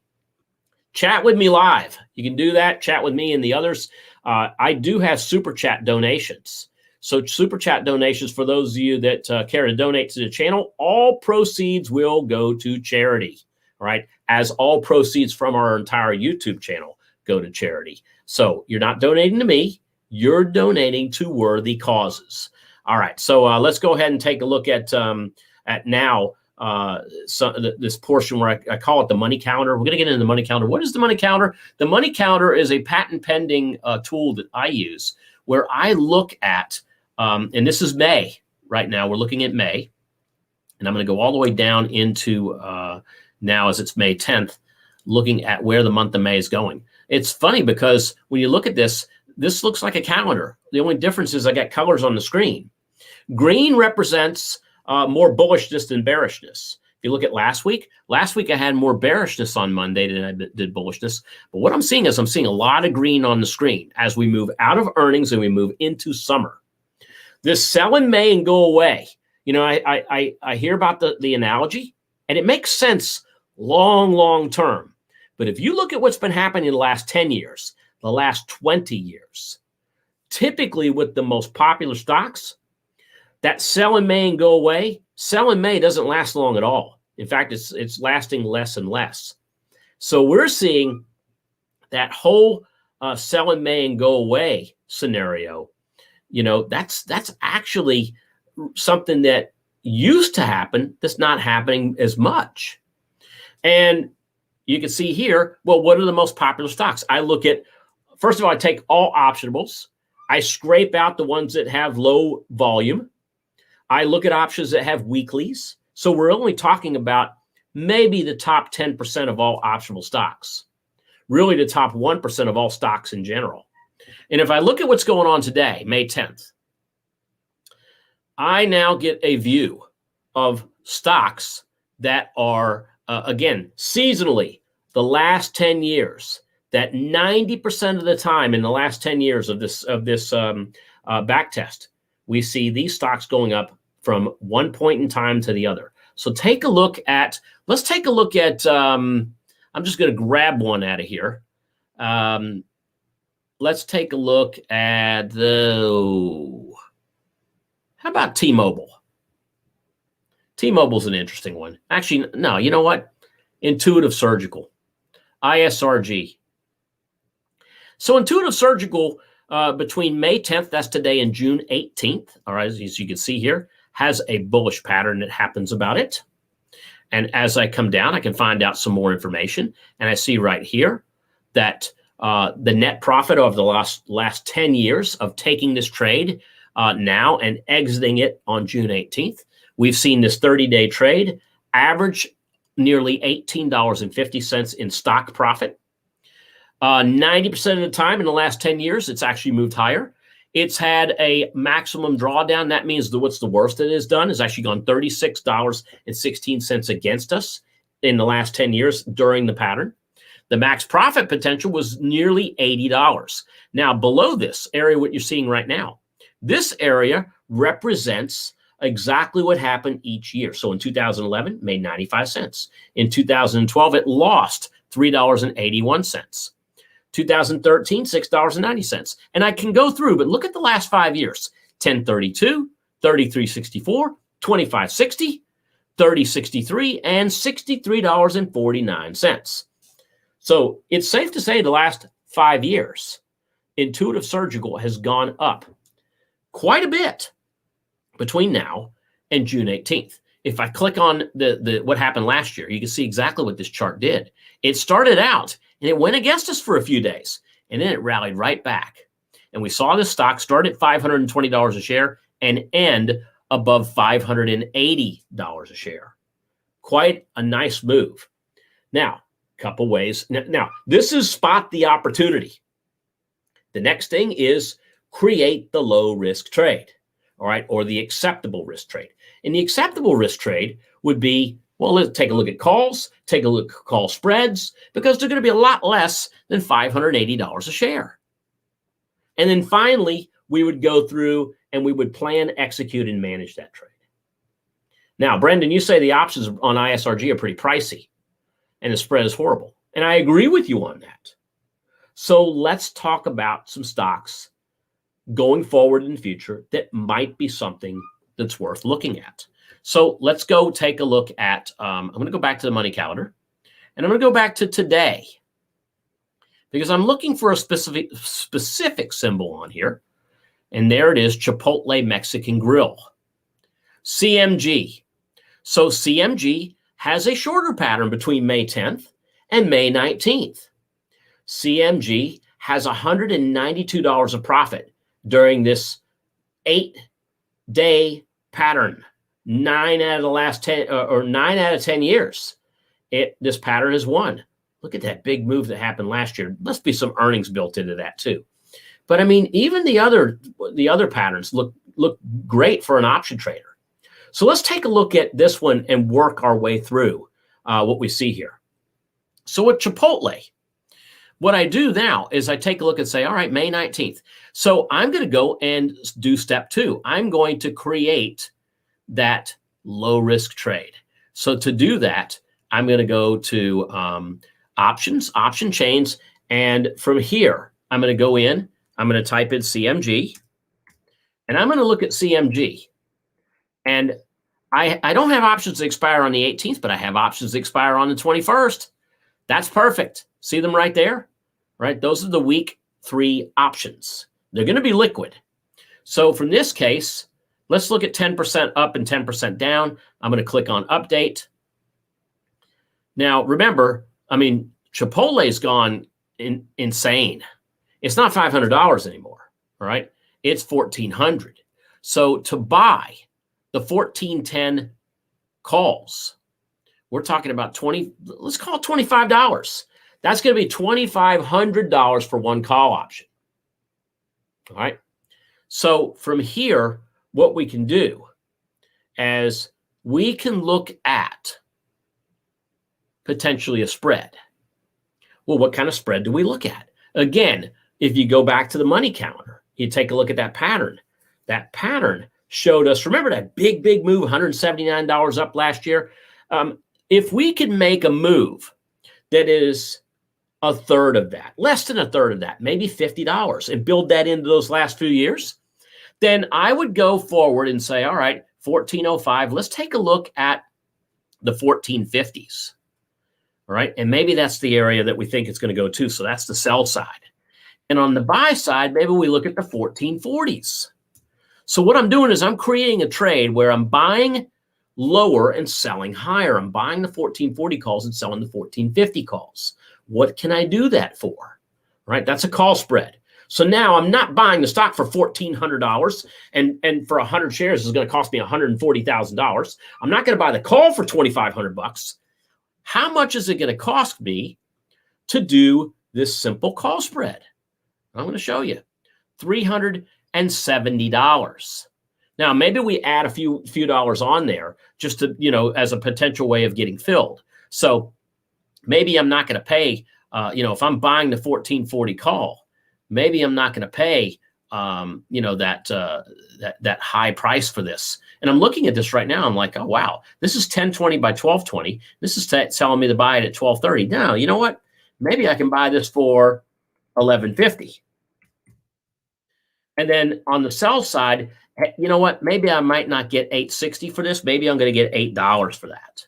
Chat with me live. You can do that. Chat with me and the others. I do have super chat donations. So super chat donations for those of you that care to donate to the channel. All proceeds will go to charity. All right, as all proceeds from our entire YouTube channel go to charity. So you're not donating to me. You're donating to worthy causes. All right, so let's go ahead and take a look at now this portion where I call it the money calendar. We're going to get into the money calendar. What is the money calendar? The money calendar is a patent pending tool that I use where I look at, and this is May right now. We're looking at May, and I'm going to go all the way down into now as it's May 10th, looking at where the month of May is going. It's funny because when you look at this looks like a calendar. The only difference is I got colors on the screen. Green represents more bullishness than bearishness. If you look at last week I had more bearishness on Monday than I did bullishness. But what I'm seeing is I'm seeing a lot of green on the screen as we move out of earnings and we move into summer. This sell in May and go away. You know, I hear about the analogy, and it makes sense long term. But if you look at what's been happening in the last 10 years, the last 20 years, typically with the most popular stocks, that sell in May and go away, sell in May doesn't last long at all. In fact, it's lasting less and less. So we're seeing that whole sell in May and go away scenario. You know, that's actually something that used to happen that's not happening as much. And you can see here, well, what are the most popular stocks? I look at, first of all, I take all optionables. I scrape out the ones that have low volume. I look at options that have weeklies. So we're only talking about maybe the top 10% of all optional stocks, really the top 1% of all stocks in general. And if I look at what's going on today, May 10th, I now get a view of stocks that are, again, seasonally, the last 10 years, that 90% of the time in the last 10 years of this back test, we see these stocks going up from one point in time to the other. So take a look at, let's take a look at, I'm just going to grab one out of here. Let's take a look at how about T-Mobile? T-Mobile's an interesting one. Actually, no, you know what? Intuitive Surgical, ISRG. So Intuitive Surgical, between May 10th, that's today, and June 18th, all right, as you can see here, has a bullish pattern that happens about it. And as I come down, I can find out some more information. And I see right here that the net profit of the last 10 years of taking this trade now and exiting it on June 18th, we've seen this 30-day trade average nearly $18.50 in stock profit. 90% of the time in the last 10 years, it's actually moved higher. It's had a maximum drawdown. That means what's the worst it has done is actually gone $36.16 against us in the last 10 years during the pattern. The max profit potential was nearly $80. Now, below this area, what you're seeing right now, this area represents exactly what happened each year. So in 2011, made 95 cents. In 2012, it lost $3.81. 2013, $6.90. And I can go through, but look at the last 5 years. 1032, 3364, 2560, 3063, and $63.49. So it's safe to say the last 5 years, Intuitive Surgical has gone up quite a bit between now and June 18th. If I click on the what happened last year, you can see exactly what this chart did. It started out and it went against us for a few days, and then it rallied right back. And we saw this stock start at $520 a share and end above $580 a share. Quite a nice move. Now, a couple ways. Now, this is spot the opportunity. The next thing is create the low risk trade, all right, or the acceptable risk trade. And the acceptable risk trade would be, well, let's take a look at calls, take a look at call spreads, because they're going to be a lot less than $580 a share. And then finally, we would go through and we would plan, execute, and manage that trade. Now, Brendan, you say the options on ISRG are pretty pricey and the spread is horrible. And I agree with you on that. So let's talk about some stocks going forward in the future that might be something that's worth looking at. So let's go take a look at, I'm going to go back to the money calendar, and I'm going to go back to today because I'm looking for a specific symbol on here. And there it is, Chipotle Mexican Grill, CMG. So CMG has a shorter pattern between May 10th and May 19th. CMG has $192 of profit during this 8-day pattern. 9 out of the last 10 or 9 out of 10 years, this pattern has won. Look at that big move that happened last year. Must be some earnings built into that too. But I mean, even the other patterns look look great for an option trader. So let's take a look at this one and work our way through what we see here. So with Chipotle, what I do now is I take a look and say, all right, May 19th. So I'm going to go and do step 2. I'm going to create that low risk trade. So to do that, I'm going to go to options, option chains. And from here, I'm going to go in, I'm going to type in CMG, and I'm going to look at CMG. And I don't have options that expire on the 18th, but I have options that expire on the 21st. That's perfect. See them right there, right? Those are the week 3 options. They're going to be liquid. So from this case, let's look at 10% up and 10% down. I'm going to click on update. Now, remember, I mean, Chipotle's gone insane. It's not $500 anymore, all right? It's $1,400. So to buy the 1410 calls, we're talking about let's call it $25. That's going to be $2,500 for one call option. All right. So from here, what we can do is we can look at potentially a spread. Well, what kind of spread do we look at? Again, if you go back to the money counter, you take a look at that pattern. That pattern showed us, remember that big move, $179 up last year? If we can make a move that is a third of that, less than a third of that, maybe $50, and build that into those last few years, then I would go forward and say, all right, 1405, let's take a look at the 1450s. All right, and maybe that's the area that we think it's going to go to. So that's the sell side. And on the buy side, maybe we look at the 1440s. So what I'm doing is I'm creating a trade where I'm buying lower and selling higher. I'm buying the 1440 calls and selling the 1450 calls. What can I do that for? Right? That's a call spread. So now I'm not buying the stock for $1,400 and for 100 shares is going to cost me $140,000. I'm not going to buy the call for $2,500. How much is it going to cost me to do this simple call spread? I'm going to show you. $370. Now, maybe we add a few dollars on there just to, as a potential way of getting filled. So maybe I'm not going to pay, if I'm buying the 1440 call, maybe I'm not going to pay, that high price for this. And I'm looking at this right now. I'm like, oh, wow, this is 1020 by 1220. This is telling me to buy it at 1230. Now, you know what? Maybe I can buy this for 1150. And then on the sell side, you know what? Maybe I might not get $8.60 for this. Maybe I'm going to get $8 for that.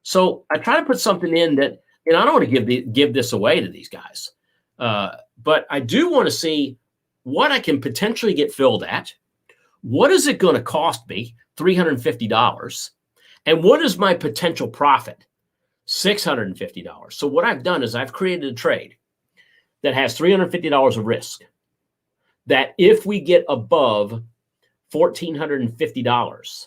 So I try to put something in that, I don't want to give this away to these guys. But I do want to see what I can potentially get filled at. What is it going to cost me? $350. And what is my potential profit? $650. So what I've done is I've created a trade that has $350 of risk. That if we get above $1,450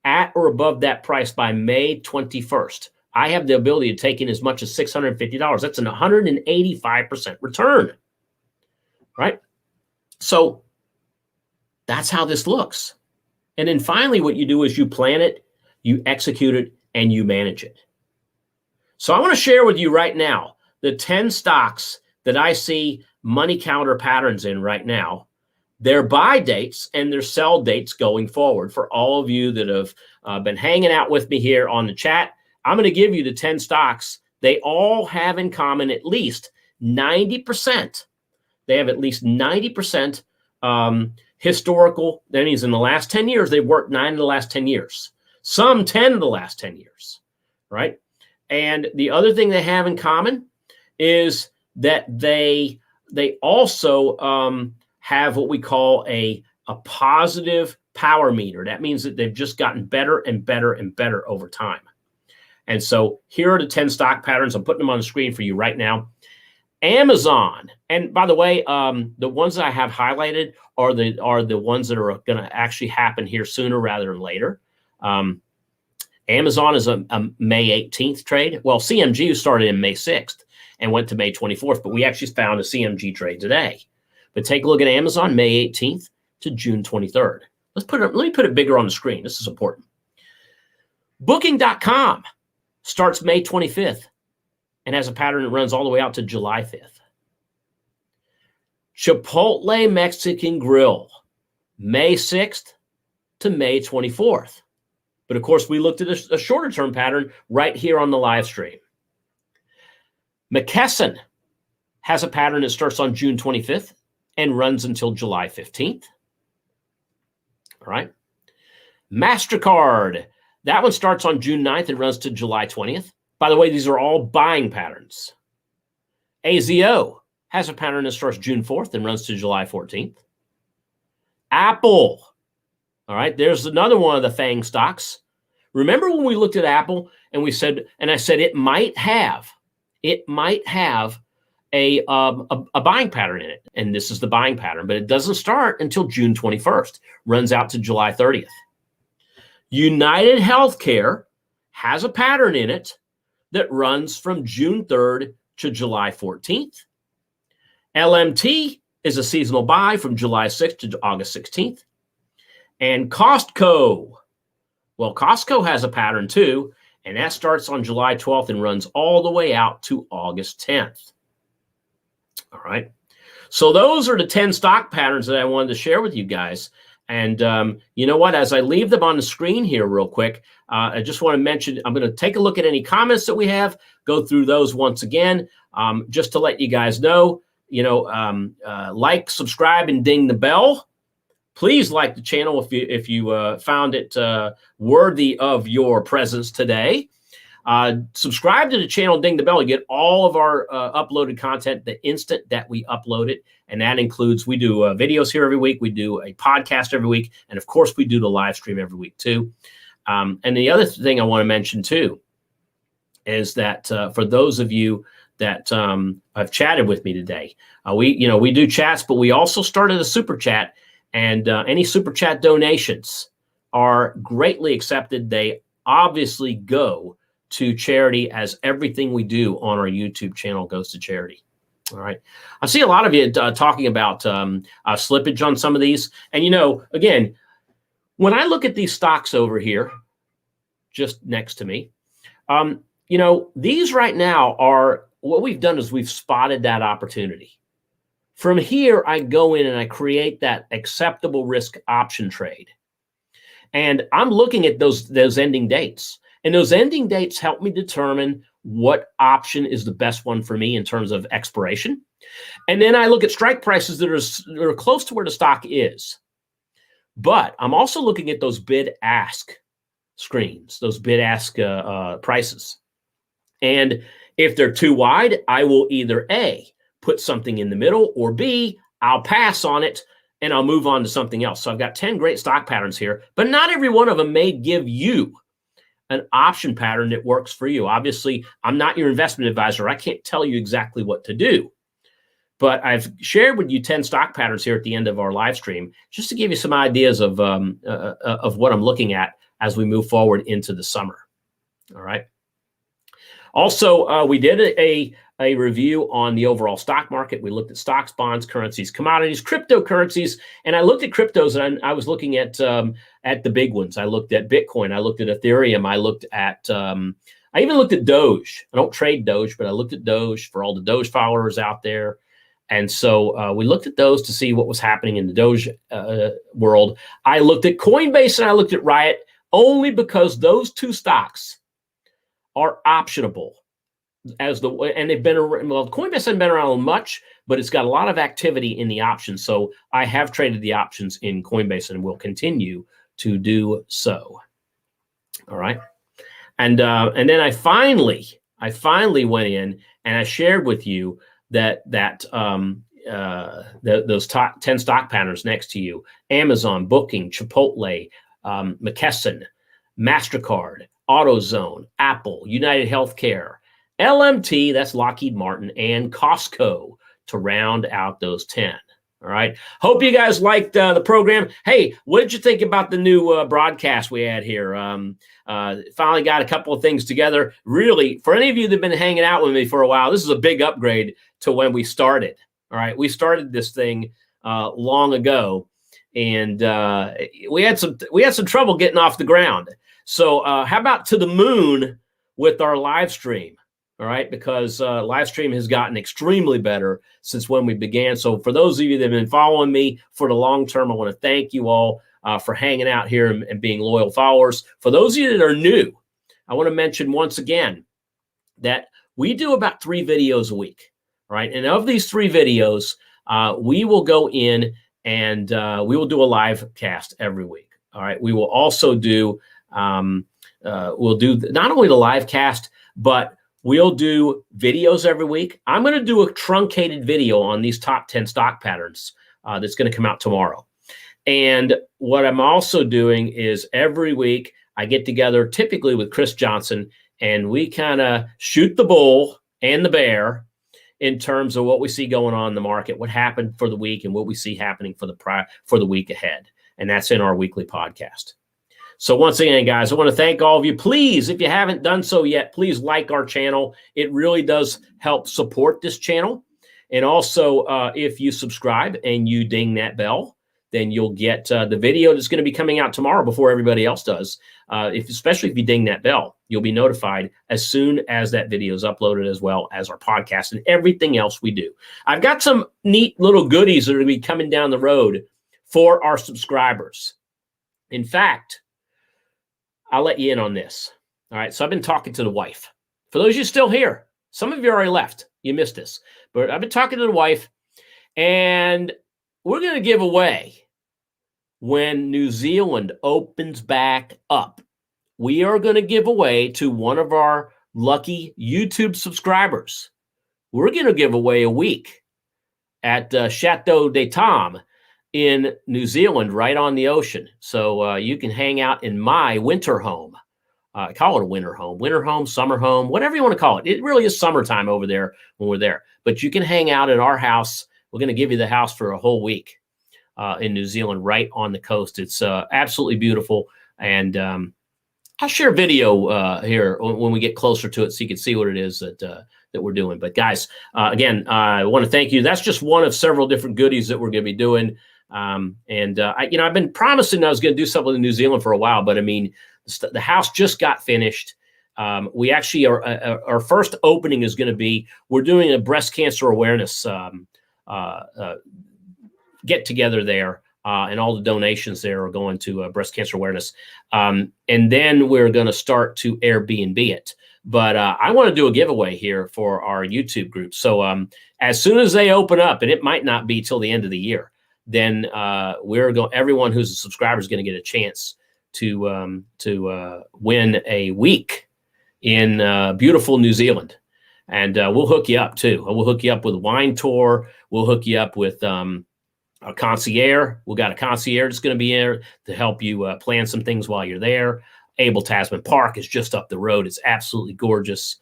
at or above that price by May 21st, I have the ability to take in as much as $650. That's an 185% return, right? So that's how this looks. And then finally, what you do is you plan it, you execute it, and you manage it. So I want to share with you right now the 10 stocks that I see money counter patterns in right now, their buy dates and their sell dates going forward. For all of you that have been hanging out with me here on the chat, I'm going to give you the 10 stocks. They all have in common at least 90%. They have at least 90% historical. That means in the last 10 years, they've worked 9 of the last 10 years. Some 10 of the last 10 years, right? And the other thing they have in common is that they also have what we call a positive power meter. That means that they've just gotten better and better and better over time. And so here are the 10 stock patterns. I'm putting them on the screen for you right now. Amazon, and by the way, the ones that I have highlighted are the ones that are going to actually happen here sooner rather than later. Amazon is a May 18th trade. Well, CMG started in May 6th and went to May 24th, but we actually found a CMG trade today. But take a look at Amazon, May 18th, to June 23rd. Let me put it bigger on the screen. This is important. Booking.com starts May 25th and has a pattern that runs all the way out to July 5th. Chipotle Mexican Grill, May 6th to May 24th. But of course, we looked at a shorter term pattern right here on the live stream. McKesson has a pattern that starts on June 25th and runs until July 15th. All right. MasterCard, that one starts on June 9th and runs to July 20th. By the way, these are all buying patterns. AZO has a pattern that starts June 4th and runs to July 14th. Apple, all right, there's another one of the FANG stocks. Remember when we looked at Apple and we said, and I said it might have a buying pattern in it, and this is the buying pattern, but it doesn't start until June 21st, runs out to July 30th. United Healthcare has a pattern in it that runs from June 3rd to July 14th. LMT is a seasonal buy from July 6th to August 16th. And Costco, well, Costco has a pattern too, and that starts on July 12th and runs all the way out to August 10th. All right. So those are the 10 stock patterns that I wanted to share with you guys. And you know what? As I leave them on the screen here real quick, I just want to mention, I'm going to take a look at any comments that we have, go through those once again, just to let you guys know, like, subscribe, and ding the bell. Please like the channel if you found it worthy of your presence today. Subscribe to the channel, ding the bell. You get all of our uploaded content the instant that we upload it. And that includes, we do videos here every week. We do a podcast every week. And of course, we do the live stream every week too. And the other thing I want to mention too is that for those of you that have chatted with me today, we do chats, but we also started a super chat. And any super chat donations are greatly accepted. They obviously go to charity, as everything we do on our YouTube channel goes to charity. All right. I see a lot of you talking about slippage on some of these. And, again, when I look at these stocks over here, just next to me, these right now are, what we've done is we've spotted that opportunity. From here, I go in and I create that acceptable risk option trade. And I'm looking at those ending dates. And those ending dates help me determine what option is the best one for me in terms of expiration. And then I look at strike prices that are close to where the stock is. But I'm also looking at those bid-ask screens, those bid-ask prices. And if they're too wide, I will either A, put something in the middle, or B, I'll pass on it and I'll move on to something else. So I've got 10 great stock patterns here, but not every one of them may give you an option pattern that works for you. Obviously, I'm not your investment advisor. I can't tell you exactly what to do, but I've shared with you 10 stock patterns here at the end of our live stream, just to give you some ideas of what I'm looking at as we move forward into the summer. All right. Also, we did a review on the overall stock market. We looked at stocks, bonds, currencies, commodities, cryptocurrencies, and I looked at cryptos, and I was looking at the big ones. I looked at Bitcoin. I looked at Ethereum. I looked at I even looked at Doge. I don't trade Doge, but I looked at Doge for all the Doge followers out there. And so we looked at those to see what was happening in the Doge world. I looked at Coinbase and I looked at Riot only because those two stocks are optionable. And they've been around, well, Coinbase hasn't been around much, but it's got a lot of activity in the options. So I have traded the options in Coinbase and will continue to do so. All right. And then I finally went in and I shared with you those top 10 stock patterns next to you: Amazon, Booking, Chipotle, McKesson, MasterCard, AutoZone, Apple, United Healthcare, LMT, that's Lockheed Martin, and Costco to round out those 10. All right. Hope you guys liked the program. Hey, what did you think about the new broadcast we had here? Finally got a couple of things together. Really, for any of you that have been hanging out with me for a while, this is a big upgrade to when we started. All right. We started this thing long ago. and we had some trouble getting off the ground. So how about to the moon with our live stream? All right, because live stream has gotten extremely better since when we began. So for those of you that have been following me for the long term, I want to thank you all for hanging out here and being loyal followers. For those of you that are new, I want to mention once again that we do about 3 videos a week, right? And of these 3 videos, we will go in and we will do a live cast every week. All right, we will also do we'll do not only the live cast, but we'll do videos every week. I'm going to do a truncated video on these top 10 stock patterns that's going to come out tomorrow. And what I'm also doing is every week I get together typically with Chris Johnson, and we kind of shoot the bull and the bear in terms of what we see going on in the market, what happened for the week, and what we see happening for the week ahead. And that's in our weekly podcast. So once again, guys, I want to thank all of you. Please, if you haven't done so yet, please like our channel. It really does help support this channel. And also, if you subscribe and you ding that bell, then you'll get the video that's going to be coming out tomorrow before everybody else does. Especially if you ding that bell, you'll be notified as soon as that video is uploaded, as well as our podcast and everything else we do. I've got some neat little goodies that are going to be coming down the road for our subscribers. In fact, I'll let you in on this. All right, so I've been talking to the wife. For those of you still here, some of you already left. You missed this. But I've been talking to the wife, and we're going to give away when New Zealand opens back up. We are going to give away to one of our lucky YouTube subscribers. We're going to give away a week at Chateau de Tom in New Zealand, right on the ocean. So you can hang out in my winter home. I call it a winter home, summer home, whatever you want to call it. It really is summertime over there when we're there. But you can hang out at our house. We're going to give you the house for a whole week in New Zealand, right on the coast. It's absolutely beautiful. And I'll share a video here when we get closer to it so you can see what it is that we're doing. But guys, again, I want to thank you. That's just one of several different goodies that we're going to be doing. I've been promising I was going to do something in New Zealand for a while, but I mean, the house just got finished. We actually our first opening is going to be, we're doing a breast cancer awareness get together there, and all the donations there are going to breast cancer awareness. And then we're going to start to Airbnb it. But I want to do a giveaway here for our YouTube group. So as soon as they open up, and it might not be till the end of the year, then everyone who's a subscriber is going to get a chance to win a week in beautiful New Zealand. And we'll hook you up too. We'll hook you up with a wine tour. We'll hook you up with a concierge. We've got a concierge that's going to be there to help you plan some things while you're there. Abel Tasman Park is just up the road. It's absolutely gorgeous.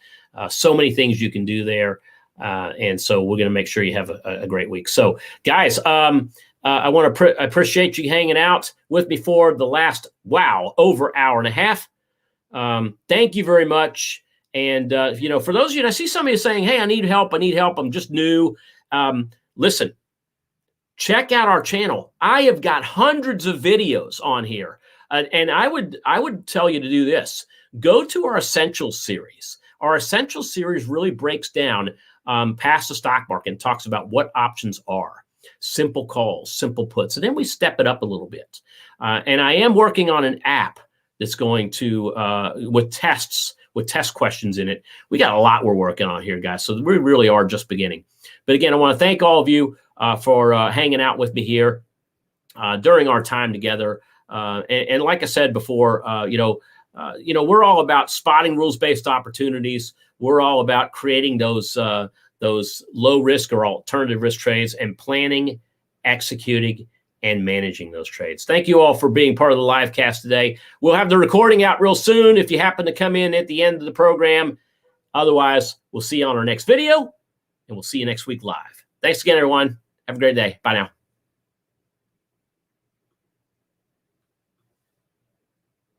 So many things you can do there. And so we're going to make sure you have a great week. So guys, I want to appreciate you hanging out with me for the last, over hour and a half. Thank you very much. And, for those of you, and I see somebody saying, hey, I need help. I'm just new. Listen, check out our channel. I have got hundreds of videos on here. And I would tell you to do this. Go to our Essentials series. Our Essentials series really breaks down past the stock market and talks about what options are. Simple calls, simple puts. And then we step it up a little bit. And I am working on an app that's going to, with test questions in it. We got a lot we're working on here, guys. So we really are just beginning. But again, I want to thank all of you for hanging out with me here during our time together. And like I said before, we're all about spotting rules-based opportunities. We're all about creating those low risk or alternative risk trades and planning, executing, and managing those trades. Thank you all for being part of the live cast today. We'll have the recording out real soon if you happen to come in at the end of the program. Otherwise, we'll see you on our next video, and we'll see you next week live. Thanks again, everyone. Have a great day. Bye now.